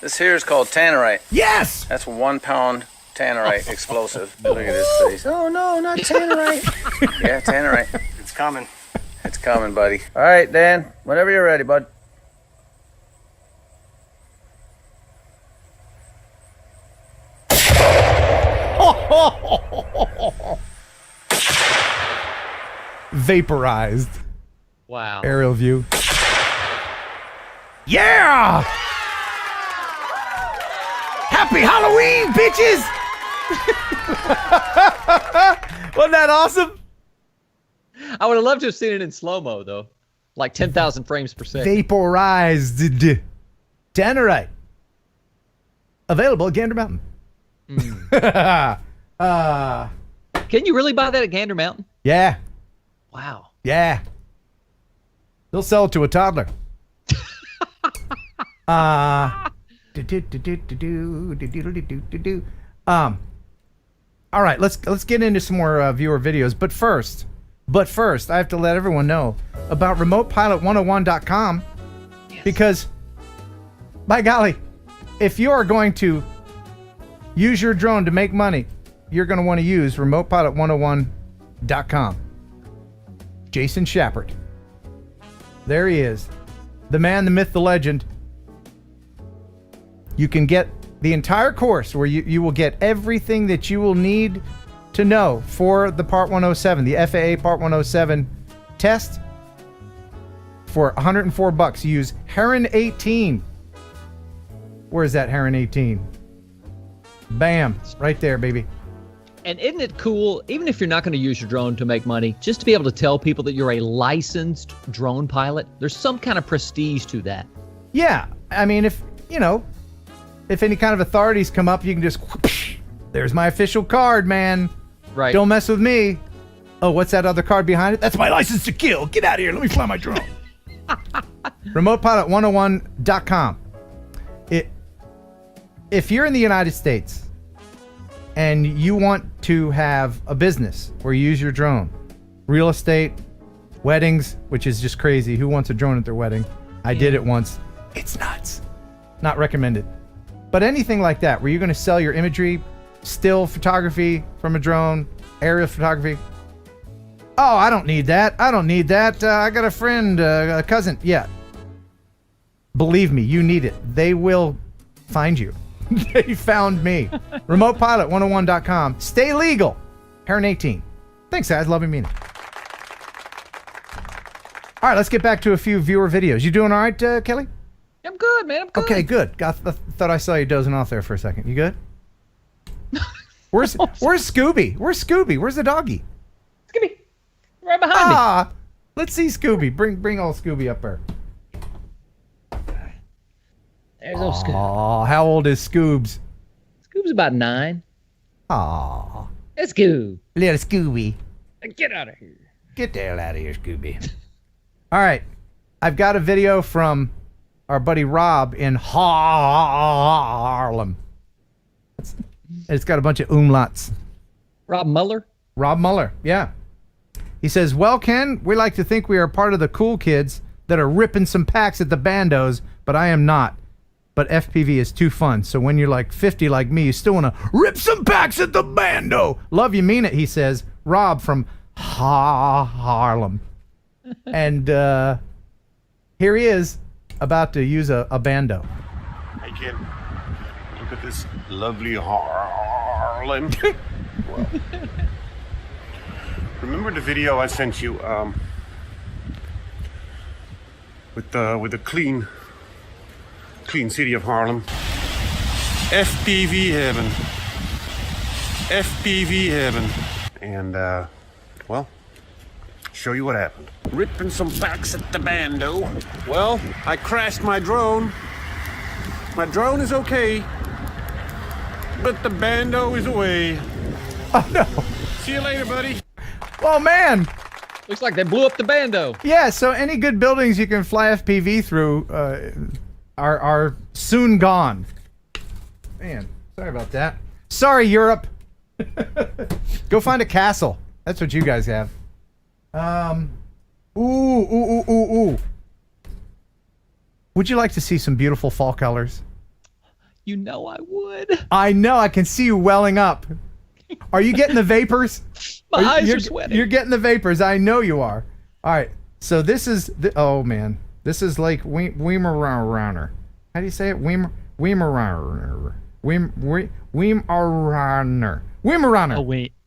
this here is called tannerite. Yes! That's 1 pound tannerite explosive. Look at his face. Oh, no, not tannerite. Yeah, tannerite. It's coming. It's coming, buddy. All right, Dan, whenever you're ready, bud. Vaporized. Wow. Aerial view. Yeah! Happy Halloween, bitches! Wasn't that awesome? I would have loved to have seen it in slow-mo, though. Like 10,000 frames per second. Vaporized. Tannerite. Available at Gander Mountain. Can you really buy that at Gander Mountain? Yeah. Wow. Yeah. They'll sell it to a toddler. All right, let's get into some more viewer videos. But first, I have to let everyone know about remotepilot101.com because, by golly, if you are going to use your drone to make money, you're going to want to use remotepilot101.com. Jason Schappert. There he is. The man, the myth, the legend. You can get the entire course where you will get everything that you will need to know for the Part 107, the FAA Part 107 test for $104. You use Heron 18. Where is that Heron 18? Bam, right there, baby. And isn't it cool, even if you're not going to use your drone to make money, just to be able to tell people that you're a licensed drone pilot? There's some kind of prestige to that. Yeah, I mean, if any kind of authorities come up, you can just, whoosh, there's my official card, man. Right. Don't mess with me. Oh, what's that other card behind it? That's my license to kill. Get out of here. Let me fly my drone. RemotePilot101.com. If you're in the United States and you want to have a business where you use your drone, real estate, weddings, which is just crazy. Who wants a drone at their wedding? I did it once. It's nuts. Not recommended. But anything like that, where you're going to sell your imagery, still photography from a drone, aerial photography. Oh, I don't need that. I got a friend, a cousin. Yeah. Believe me, you need it. They will find you. They found me. RemotePilot101.com. Stay legal. Heron 18. Thanks, guys. Love you, mean it. All right, let's get back to a few viewer videos. You doing all right, Kelly? I'm good, man. I'm good. Okay, good. Thought I saw you dozing off there for a second. You good? Where's Scooby? Where's Scooby? Where's the doggy? Scooby, right behind me. Let's see Scooby. Bring old Scooby up there. There's old Scooby. Oh, how old is Scoobs? Scoob's about 9. Aw. Let's go. Little Scooby. Get out of here. Get the hell out of here, Scooby. All right. I've got a video from our buddy Rob in Harlem. It's got a bunch of umlauts. Rob Muller? Rob Muller, yeah. He says, well, Ken, we like to think we are part of the cool kids that are ripping some packs at the bandos, but I am not. But FPV is too fun, so when you're like 50 like me, you still want to rip some packs at the bando. Love you, mean it, he says. Rob from Harlem. And here he is about to use a bando. Hey, Ken, look at this lovely Harlem. Well, remember the video I sent you with the clean city of Harlem? FPV heaven. FPV heaven. And well, show you what happened. Ripping some packs at the bando. Well, I crashed my drone. My drone is okay, but the bando is away. Oh no. See you later, buddy. Oh man. Looks like they blew up the bando. Yeah, so any good buildings you can fly FPV through are soon gone. Man, sorry about that. Sorry, Europe. Go find a castle. That's what you guys have. Ooh. Would you like to see some beautiful fall colors? You know I would. I know. I can see you welling up. Are you getting the vapors? My eyes are sweating. You're getting the vapors. I know you are. All right. So this is oh man. This is like Weimaraner. How do you say it? Weimaraner. Weimaraner. Weimaraner.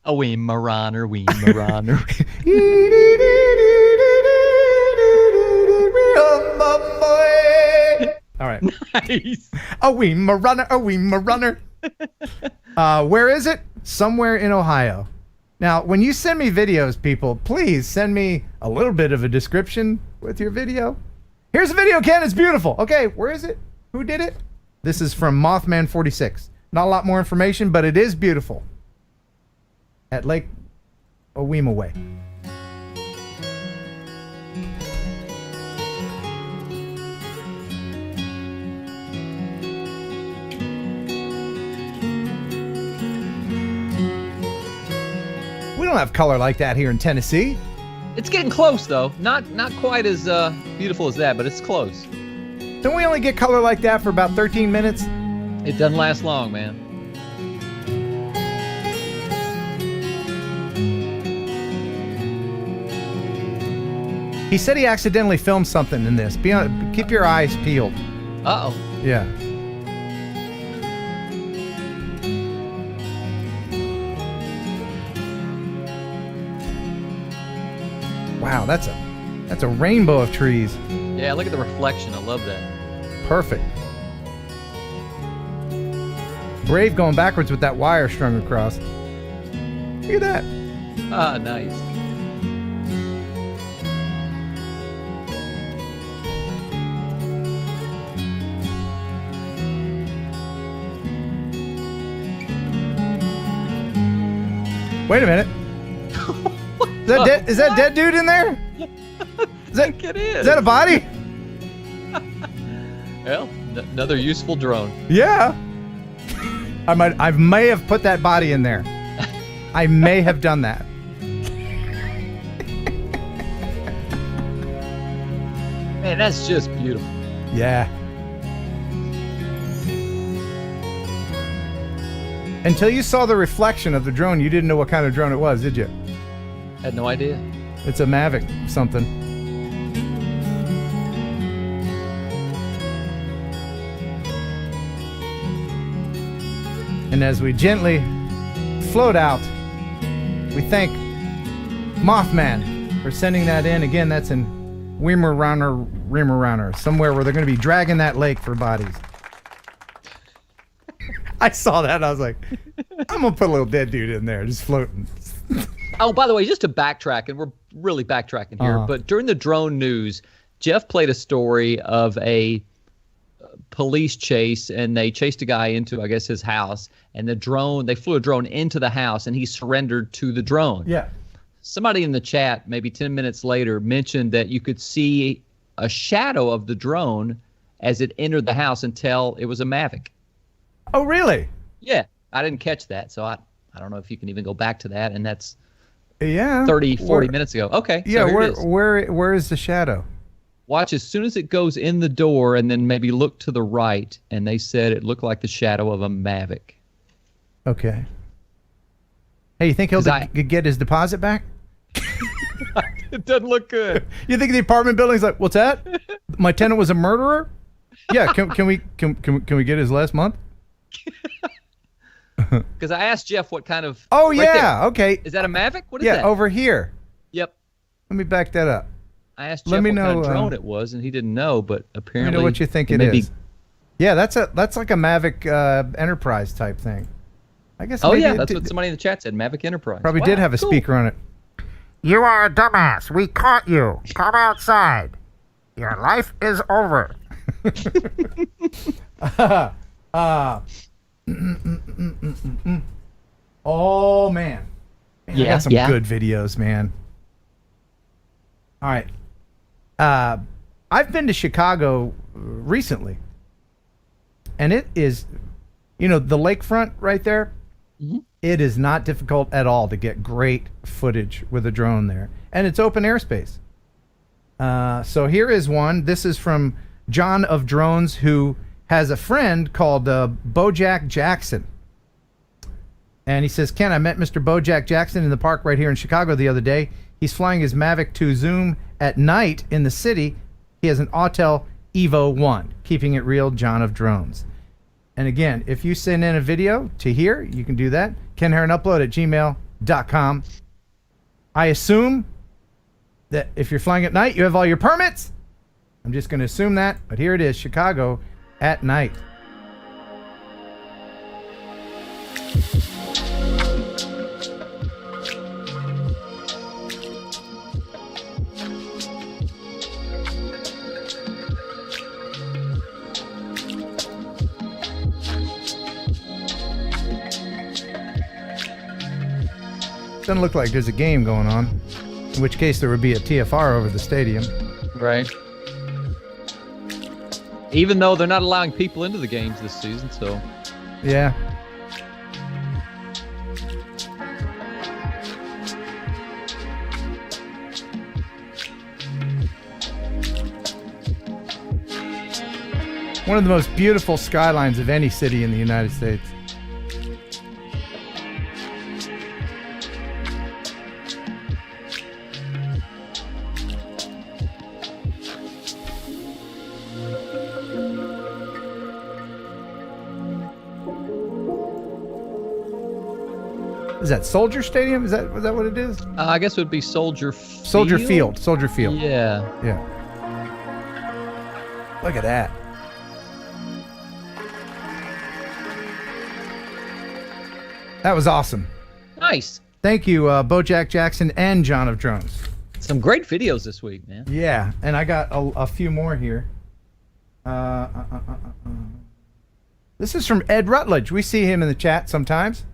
A Weimaraner. All right. Nice. A Weimaraner. Where is it? Somewhere in Ohio. Now, when you send me videos, people, please send me a little bit of a description with your video. Here's a video, Ken. It's beautiful. Okay, where is it? Who did it? This is from Mothman 46. Not a lot more information, but it is beautiful. At Lake a weem away. We don't have color like that here in Tennessee. It's getting close, though. Not quite as beautiful as that, but it's close. Don't we only get color like that for about 13 minutes? It doesn't last long, man. He said he accidentally filmed something in this. Keep your eyes peeled. Uh-oh. Yeah. Wow, that's a rainbow of trees. Yeah, look at the reflection. I love that. Perfect. Brave going backwards with that wire strung across. Look at that. Ah, nice. Wait a minute. Is that dead dude in there? I think it is. Is that a body? Well, another useful drone. Yeah. I may have put that body in there. I may have done that. Man, that's just beautiful. Yeah. Until you saw the reflection of the drone, you didn't know what kind of drone it was, did you? Had no idea. It's a Mavic something. And as we gently float out, we thank Mothman for sending that in. Again, that's in Reamer, somewhere where they're going to be dragging that lake for bodies. I saw that and I was like, I'm going to put a little dead dude in there, just floating. Oh, by the way, just to backtrack, and we're really backtracking here, but during the drone news, Jeff played a story of a police chase, and they chased a guy into, I guess, his house, and they flew a drone into the house, and he surrendered to the drone. Yeah. Somebody in the chat, maybe 10 minutes later, mentioned that you could see a shadow of the drone as it entered the house until it was a Mavic. Oh, really? Yeah. I didn't catch that, so I don't know if you can even go back to that, and that's 30, 40 minutes ago. Okay. Yeah, so where is the shadow? Watch as soon as it goes in the door, and then maybe look to the right, and they said it looked like the shadow of a Mavic. Okay. Hey, you think he'll get his deposit back? It doesn't look good. You think the apartment building's like, what's that? My tenant was a murderer? Yeah, can we get his last month? Because I asked Jeff what kind of... Oh, right yeah, there. okay. Is that a Mavic? What is that? that? Yeah, over here. Yep. Let me back that up. I asked Jeff what kind of drone it was, and he didn't know, but apparently... Let me know what you think it is. Yeah, that's like a Mavic Enterprise type thing. I guess. Oh, yeah, that's what somebody in the chat said, Mavic Enterprise. Probably did have a speaker on it. You are a dumbass. We caught you. Come outside. Your life is over. Oh, man. I got some good videos, man. All right. I've been to Chicago recently, and it is, the lakefront right there. Mm-hmm. It is not difficult at all to get great footage with a drone there, and it's open airspace. So here is one. This is from John of Drones, who has a friend called Bojack Jackson. And he says, Ken, I met Mr. Bojack Jackson in the park right here in Chicago the other day. He's flying his Mavic 2 Zoom at night in the city. He has an Autel Evo 1. Keeping it real, John of Drones. And again, if you send in a video to here, you can do that. Ken Heron Upload at gmail.com. I assume that if you're flying at night, you have all your permits. I'm just going to assume that. But here it is, Chicago at night. Doesn't look like there's a game going on. In which case there would be a TFR over the stadium. Right. Even though they're not allowing people into the games this season, so. Yeah. One of the most beautiful skylines of any city in the United States. Is that Soldier Stadium? Is that what it is? I guess it would be Soldier Field. Soldier Field. Soldier Field. Yeah. Yeah. Look at that. That was awesome. Nice. Thank you, Bojack Jackson and John of Drones. Some great videos this week, man. Yeah, and I got a few more here. This is from Ed Rutledge. We see him in the chat sometimes.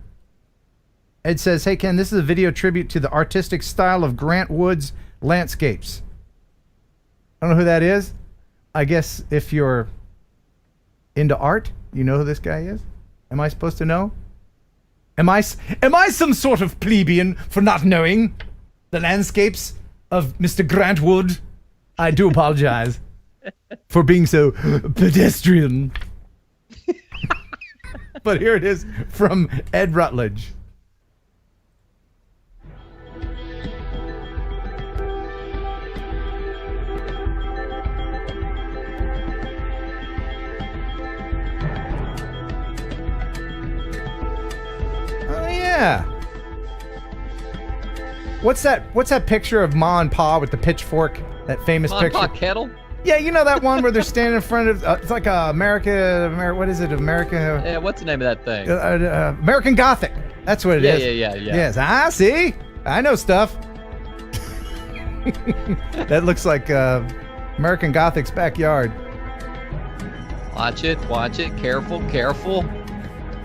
Ed says, "Hey Ken, this is a video tribute to the artistic style of Grant Wood's landscapes." I don't know who that is. I guess if you're into art, you know who this guy is. Am I supposed to know? Am I some sort of plebeian for not knowing the landscapes of Mr. Grant Wood? I do apologize for being so pedestrian. But here it is from Ed Rutledge. Yeah. What's that picture of Ma and Pa with the pitchfork? That famous Ma picture. and Pa Kettle? Yeah, you know that one where they're standing in front of. It's like America. What is it? America. Yeah, what's the name of that thing? American Gothic. That's what it is. Yeah. Yes. Ah, see, I know stuff. That looks like American Gothic's backyard. Watch it. Careful.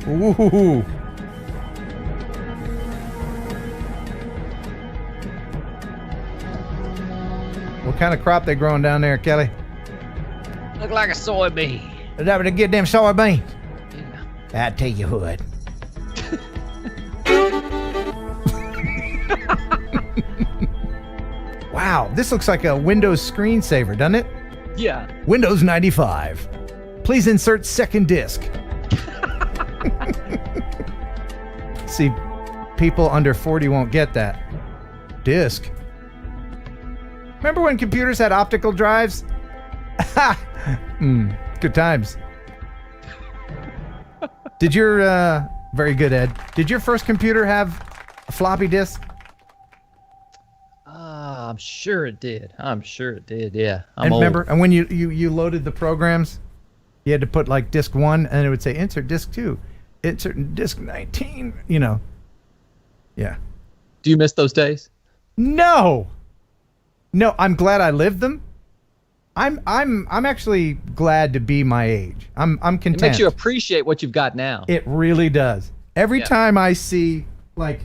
Ooh. What kind of crop they growing down there, Kelly? Look like a soybean. Is that what they get them soybeans? Yeah. I tell you what. Wow, this looks like a Windows screensaver, doesn't it? Yeah. Windows 95. Please insert second disk. See, people under 40 won't get that. Disk. Remember when computers had optical drives? Good times. Did your, very good, Ed. Did your first computer have a floppy disk? I'm sure it did. Yeah. And remember, and when you loaded the programs, you had to put like disk 1 and it would say insert disk 2, insert disk 19, you know. Yeah. Do you miss those days? No, I'm glad I lived them. I'm actually glad to be my age. I'm content. It makes you appreciate what you've got now. It really does. Every time I see like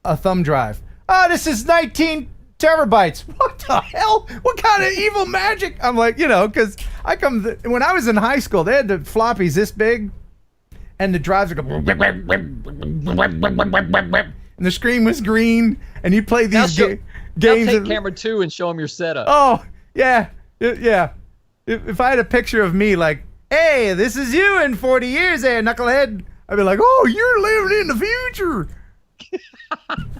a thumb drive, this is 19 terabytes. What the hell? What kind of evil magic? I'm like, because when I was in high school, they had the floppies this big, and the drives would go, and the screen was green, and you play these games. Take camera 2 and show them your setup. Oh, yeah. If I had a picture of me like, hey, this is you in 40 years there, knucklehead, I'd be like, oh, you're living in the future.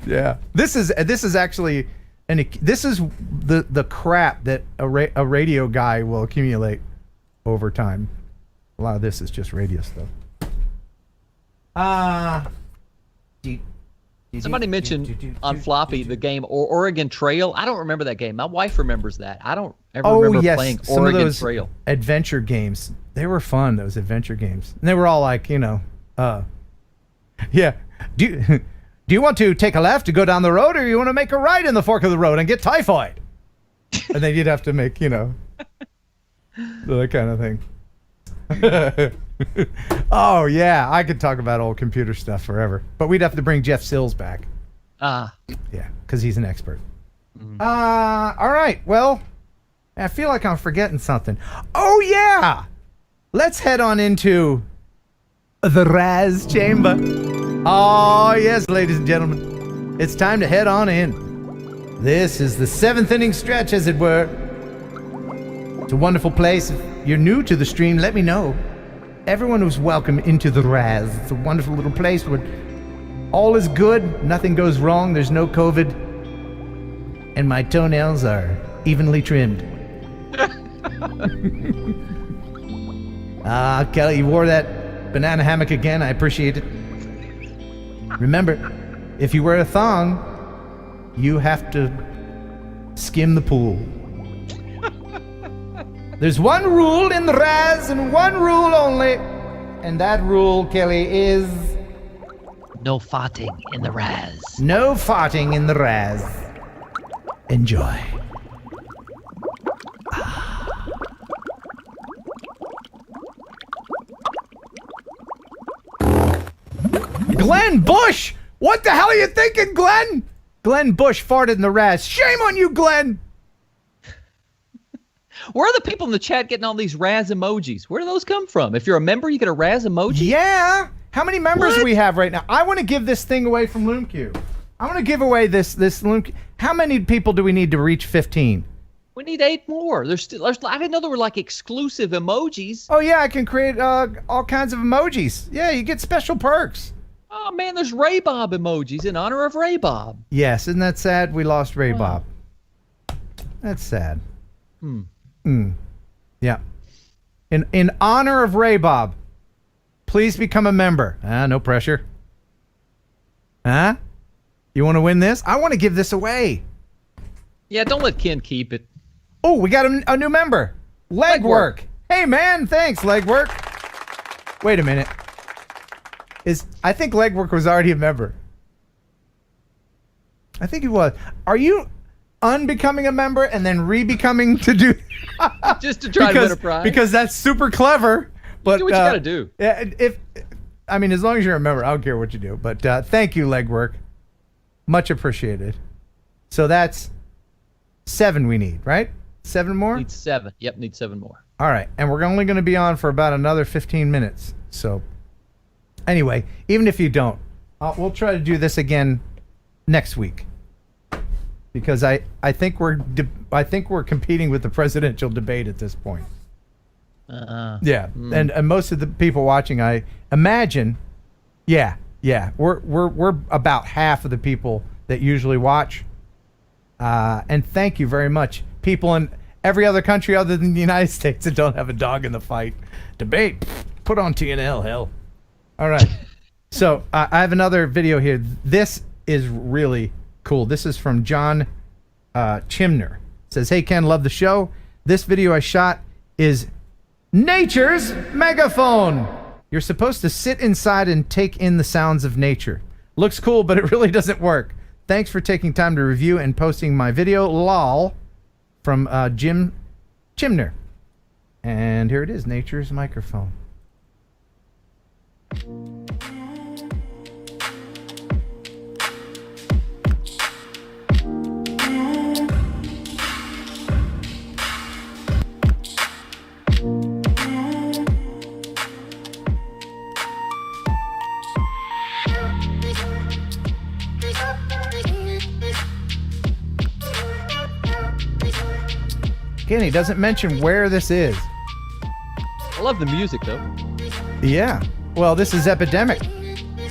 Yeah. This is actually, and this is the crap that a radio guy will accumulate over time. A lot of this is just radio stuff. Somebody mentioned on floppy the game Oregon Trail. I don't remember that game. My wife remembers that. I don't ever remember playing some Oregon of those Trail. Adventure games. They were fun, those adventure games. And they were all like, yeah. Do you want to take a left to go down the road, or you want to make a right in the fork of the road and get typhoid? And then you'd have to make, that kind of thing. Oh, yeah. I could talk about old computer stuff forever. But we'd have to bring Jeff Sills back. Yeah, because he's an expert. All right. Well, I feel like I'm forgetting something. Oh, yeah. Let's head on into the Raz Chamber. Oh, yes, ladies and gentlemen. It's time to head on in. This is the 7th inning stretch, as it were. It's a wonderful place. If you're new to the stream, let me know. Everyone was welcome into the Raz. It's a wonderful little place where all is good, nothing goes wrong, there's no COVID, and my toenails are evenly trimmed. Kelly, you wore that banana hammock again. I appreciate it. Remember, if you wear a thong, you have to skim the pool. There's one rule in the Raz and one rule only. And that rule, Kelly, is... no farting in the Raz. No farting in the Raz. Enjoy. Glenn Bush! What the hell are you thinking, Glenn? Glenn Bush farted in the Raz. Shame on you, Glenn! Where are the people in the chat getting all these Raz emojis? Where do those come from? If you're a member, you get a Raz emoji? Yeah! How many members do we have right now? I want to give this thing away from LoomQ. I want to give away this LoomQ. How many people do we need to reach 15? We need 8 more. I didn't know there were like exclusive emojis. Oh, yeah, I can create all kinds of emojis. Yeah, you get special perks. Oh, man, there's Ray Bob emojis in honor of Ray Bob. Yes, isn't that sad? We lost Ray Bob. That's sad. Yeah. In honor of Ray Bob, please become a member. No pressure. Huh? You want to win this? I want to give this away. Yeah, don't let Ken keep it. Oh, we got a new member. Legwork. Hey, man, thanks, Legwork. Wait a minute. I think Legwork was already a member. I think he was. Are you unbecoming a member and then re-becoming to do... Just to try to win a prize? Because that's super clever. But, do what you gotta do. As long as you're a member, I don't care what you do. But thank you, Legwork. Much appreciated. So that's 7 we need, right? 7 more? Need 7. Yep, need 7 more. All right. And we're only going to be on for about another 15 minutes. So anyway, even if you don't, we'll try to do this again next week. Because I think we're competing with the presidential debate at this point. Yeah, and most of the people watching, I imagine, we're about half of the people that usually watch. And thank you very much, people in every other country other than the United States that don't have a dog in the fight. Debate, put on TNL, hell. All right, so I have another video here. This is really cool. This is from John Chimner. It says, "Hey Ken, love the show. This video I shot is nature's megaphone. You're supposed to sit inside and take in the sounds of nature. Looks cool, but it really doesn't work. Thanks for taking time to review and posting my video. Lol." From Jim Chimner. And here it is, nature's microphone. Again, he doesn't mention where this is. I love the music, though. Yeah. Well, this is Epidemic.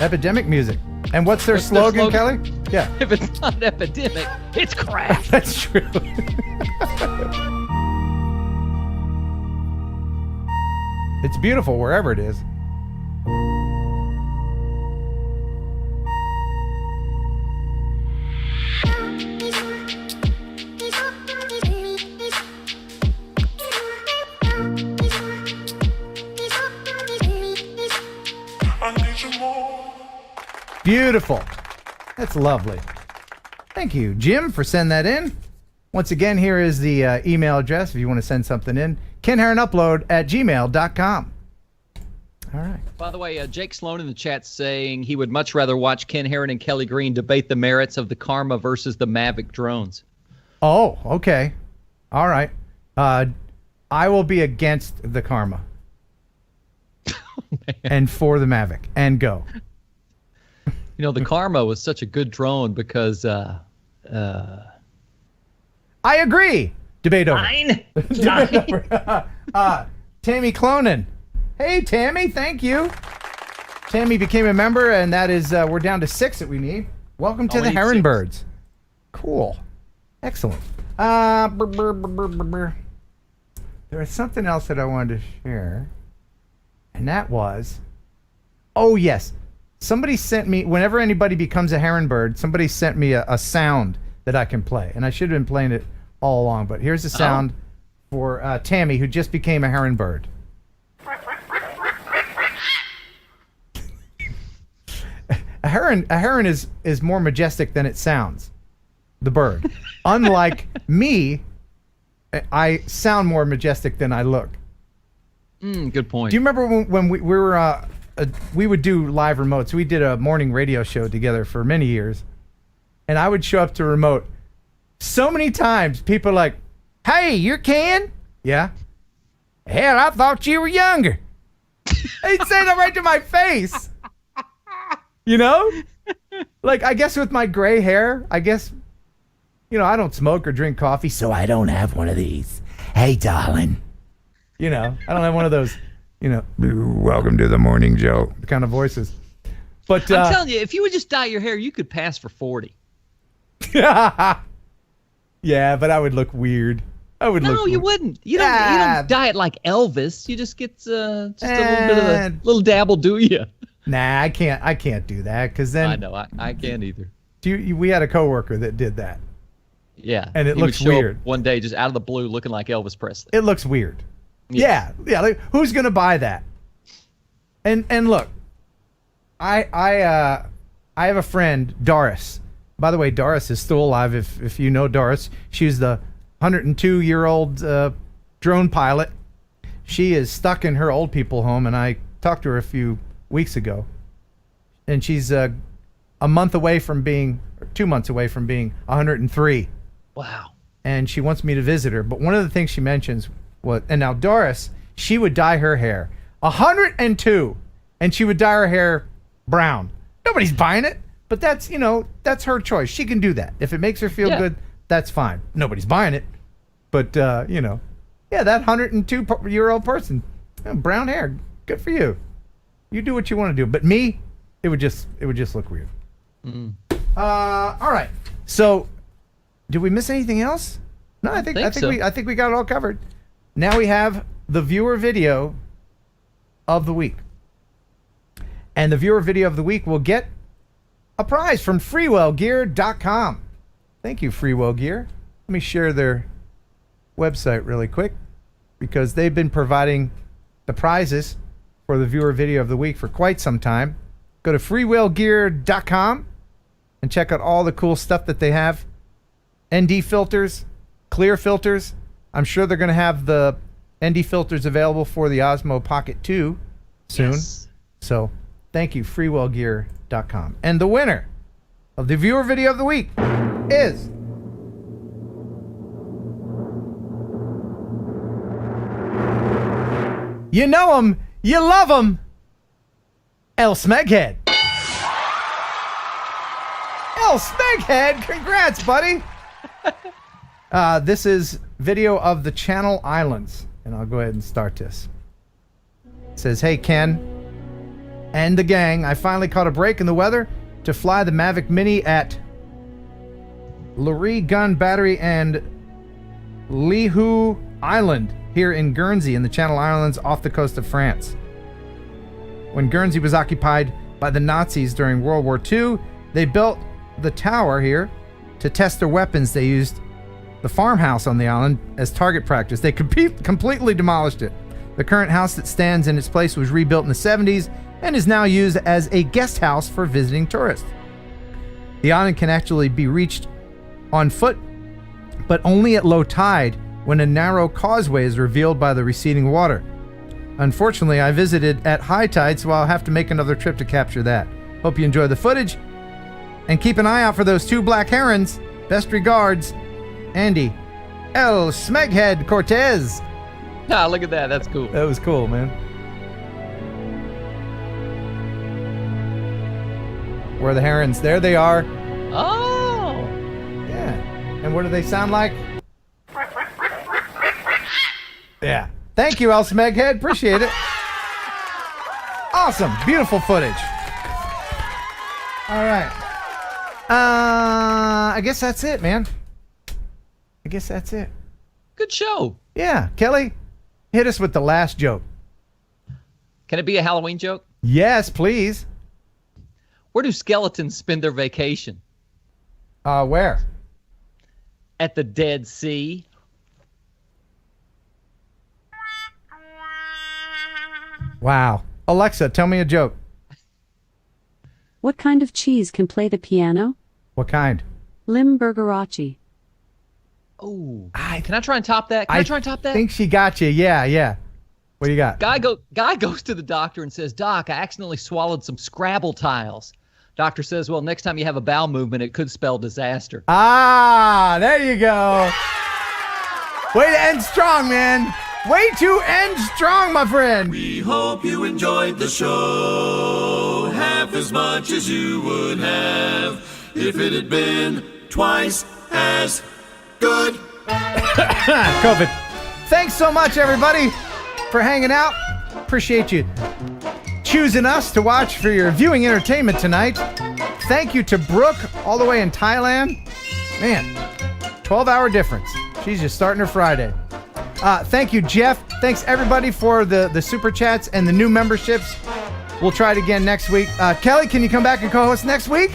Epidemic music. And what's their slogan, Kelly? Yeah. If it's not epidemic, it's crap. That's true. It's beautiful wherever it is. Beautiful. That's lovely. Thank you, Jim, for sending that in. Once again, here is the email address if you want to send something in. KenHeronUpload@gmail.com. All right. By the way, Jake Sloan in the chat saying he would much rather watch Ken Heron and Kelly Green debate the merits of the Karma versus the Mavic drones. Oh, okay. All right. I will be against the Karma. And for the Mavic. And go. You know, the Karma was such a good drone because... I agree. Debate over. Debate over. Tammy Clonin. Hey, Tammy. Thank you. Tammy became a member, and that is, we're down to 6 that we need. Welcome to the Heron Birds. Cool. Excellent. There was something else that I wanted to share, and that was, oh, yes. Somebody sent me, whenever anybody becomes a Heron Bird, somebody sent me a sound that I can play, and I should have been playing it all along, but here's the sound for Tammy, who just became a Heron Bird. A heron is more majestic than it sounds. The bird. Unlike me, I sound more majestic than I look. Good point. Do you remember when we were we would do live remotes? We did a morning radio show together for many years, and I would show up to remote. So many times, people are like, "Hey, you're Ken?" Yeah. Hell, I thought you were younger. They'd say that right to my face. You know? Like, I guess with my gray hair, I guess, you know, I don't smoke or drink coffee, so I don't have one of these. Hey, darling. You know, I don't have one of those, you know, welcome to the morning Joe kind of voices. But I'm telling you, if you would just dye your hair, you could pass for 40. Yeah, but I would look weird. I would look. No, you wouldn't. You don't dye it like Elvis. You just get just a little bit of a little dabble, do you? Nah, I can't do that because then I know I can't either. We had a coworker that did that. Yeah, and it he looks would show weird. Up one day, just out of the blue, looking like Elvis Presley. It looks weird. Yeah. Like, who's gonna buy that? And look, I have a friend, Doris. By the way, Doris is still alive. If you know Doris, she's the 102-year-old drone pilot. She is stuck in her old people home, and I talked to her a few weeks ago, and she's a month away from being, or 2 months away from being 103. Wow. And she wants me to visit her, but one of the things she mentions was, and now Doris, she would dye her hair 102, and she would dye her hair brown. Nobody's buying it, but that's, you know, that's her choice. She can do that. If it makes her feel good, that's fine. Nobody's buying it, but you know, yeah, that 102-year-old person, brown hair, good for you. You do what you want to do, but me, it would just look weird. All right. So, did we miss anything else? No, I think so. I think we got it all covered. Now we have the viewer video of the week, and the viewer video of the week will get a prize from freewellgear.com. Thank you, Freewell Gear. Let me share their website really quick because they've been providing the prizes for the viewer video of the week for quite some time. Go to freewellgear.com and check out all the cool stuff that they have. ND filters, clear filters. I'm sure they're going to have the ND filters available for the Osmo Pocket 2 soon. Yes. So thank you, freewellgear.com. And the winner of the viewer video of the week is you know him, you love him, El Smeghead. El Smeghead, congrats, buddy. This is video of the Channel Islands, and I'll go ahead and start this. It says, hey, Ken and the gang, I finally caught a break in the weather to fly the Mavic Mini at Lurie Gun Battery and Lihu Island here in Guernsey in the Channel Islands off the coast of France. When Guernsey was occupied by the Nazis during World War II, they built the tower here to test their weapons. They used the farmhouse on the island as target practice. They completely demolished it. The current house that stands in its place was rebuilt in the 70s and is now used as a guest house for visiting tourists. The island can actually be reached on foot, but only at low tide when a narrow causeway is revealed by the receding water. Unfortunately, I visited at high tide, so I'll have to make another trip to capture that. Hope you enjoy the footage. And keep an eye out for those 2 black herons. Best regards, Andy. El Smeghead Cortez. Ah, look at that. That's cool. That was cool, man. Where are the herons? There they are. Oh. Yeah. And what do they sound like? Yeah. Thank you, El Smeghead. Appreciate it. Awesome. Beautiful footage. All right. I guess that's it, man. I guess that's it. Good show. Yeah. Kelly, hit us with the last joke. Can it be a Halloween joke? Yes, please. Where do skeletons spend their vacation? Where? At the Dead Sea. Wow. Alexa, tell me a joke. What kind of cheese can play the piano? What kind? Limburgerace. Oh, can I try and top that? Can I try and top that? I think she got you. Yeah. What do you got? Guy goes to the doctor and says, Doc, I accidentally swallowed some Scrabble tiles. Doctor says, well, next time you have a bowel movement, it could spell disaster. Ah, there you go. Way to end strong, man. Way to end strong, my friend. We hope you enjoyed the show half as much as you would have if it had been twice as good. COVID. Thanks so much, everybody, for hanging out. Appreciate you choosing us to watch for your viewing entertainment tonight. Thank you to Brooke, all the way in Thailand. Man, 12-hour difference. She's just starting her Friday. Thank you, Jeff. Thanks, everybody, for the super chats and the new memberships. We'll try it again next week. Kelly, can you come back and co-host next week?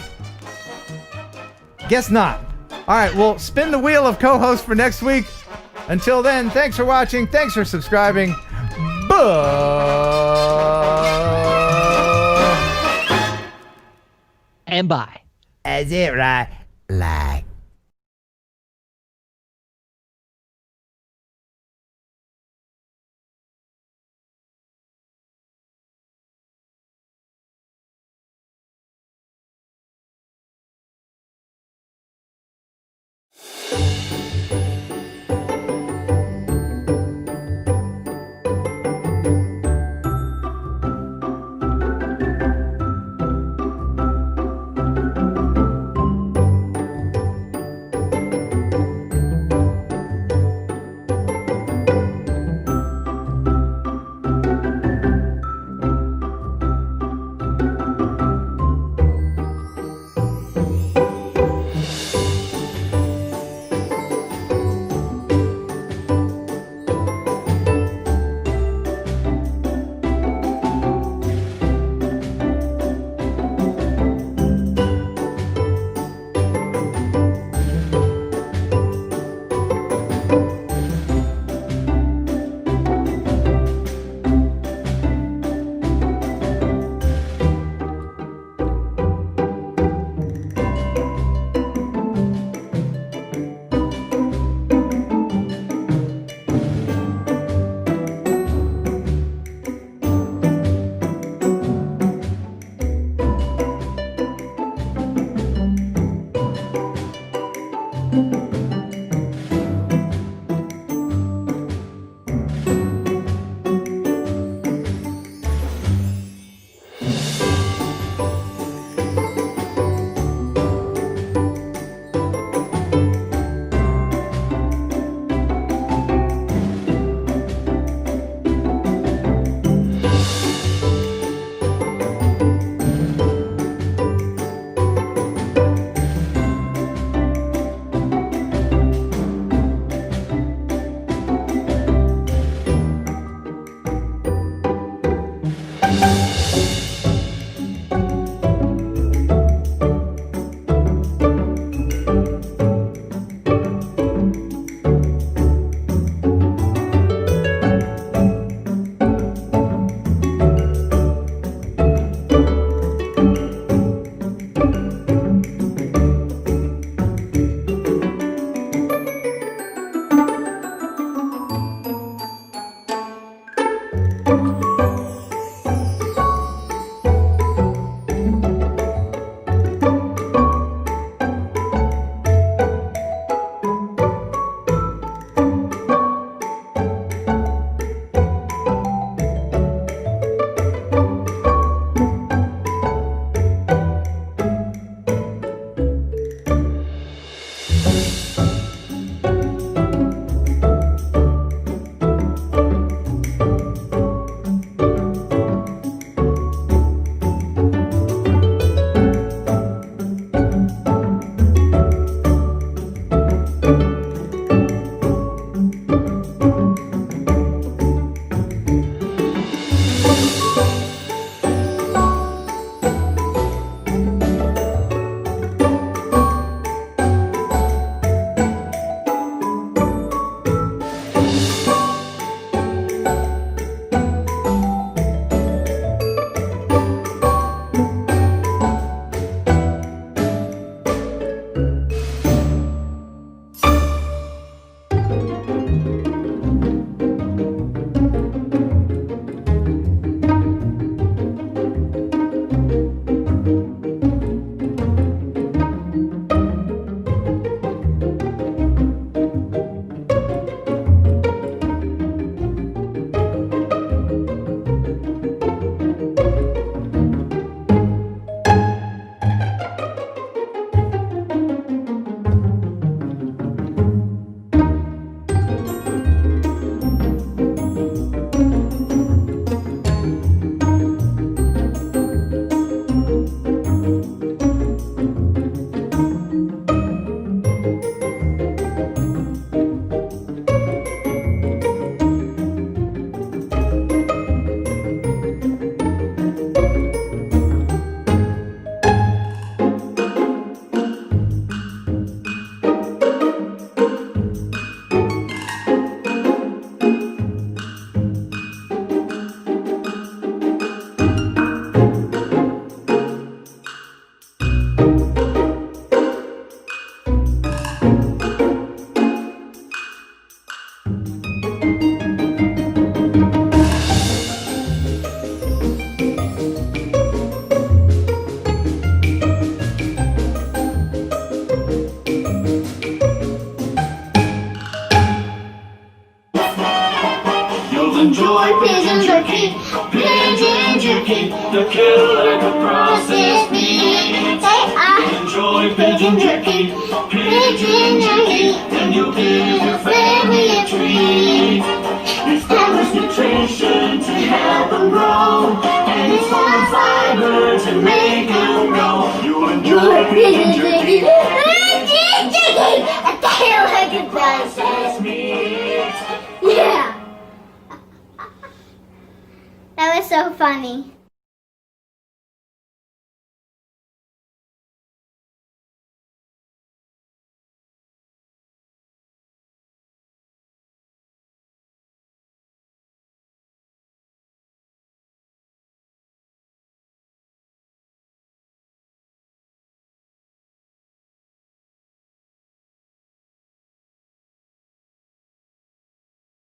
Guess not. All right, we'll spin the wheel of co-host for next week. Until then, thanks for watching. Thanks for subscribing. And bye. That's it, right? Like. pigeon jerky. Pigeon jerky. And you'll give your family a treat. It's balanced nutrition to help them grow. And it's full of fiber to make them go. You'll enjoy pigeon jerky. Pigeon jerky. What the hell heck is that? Yeah. That was so funny.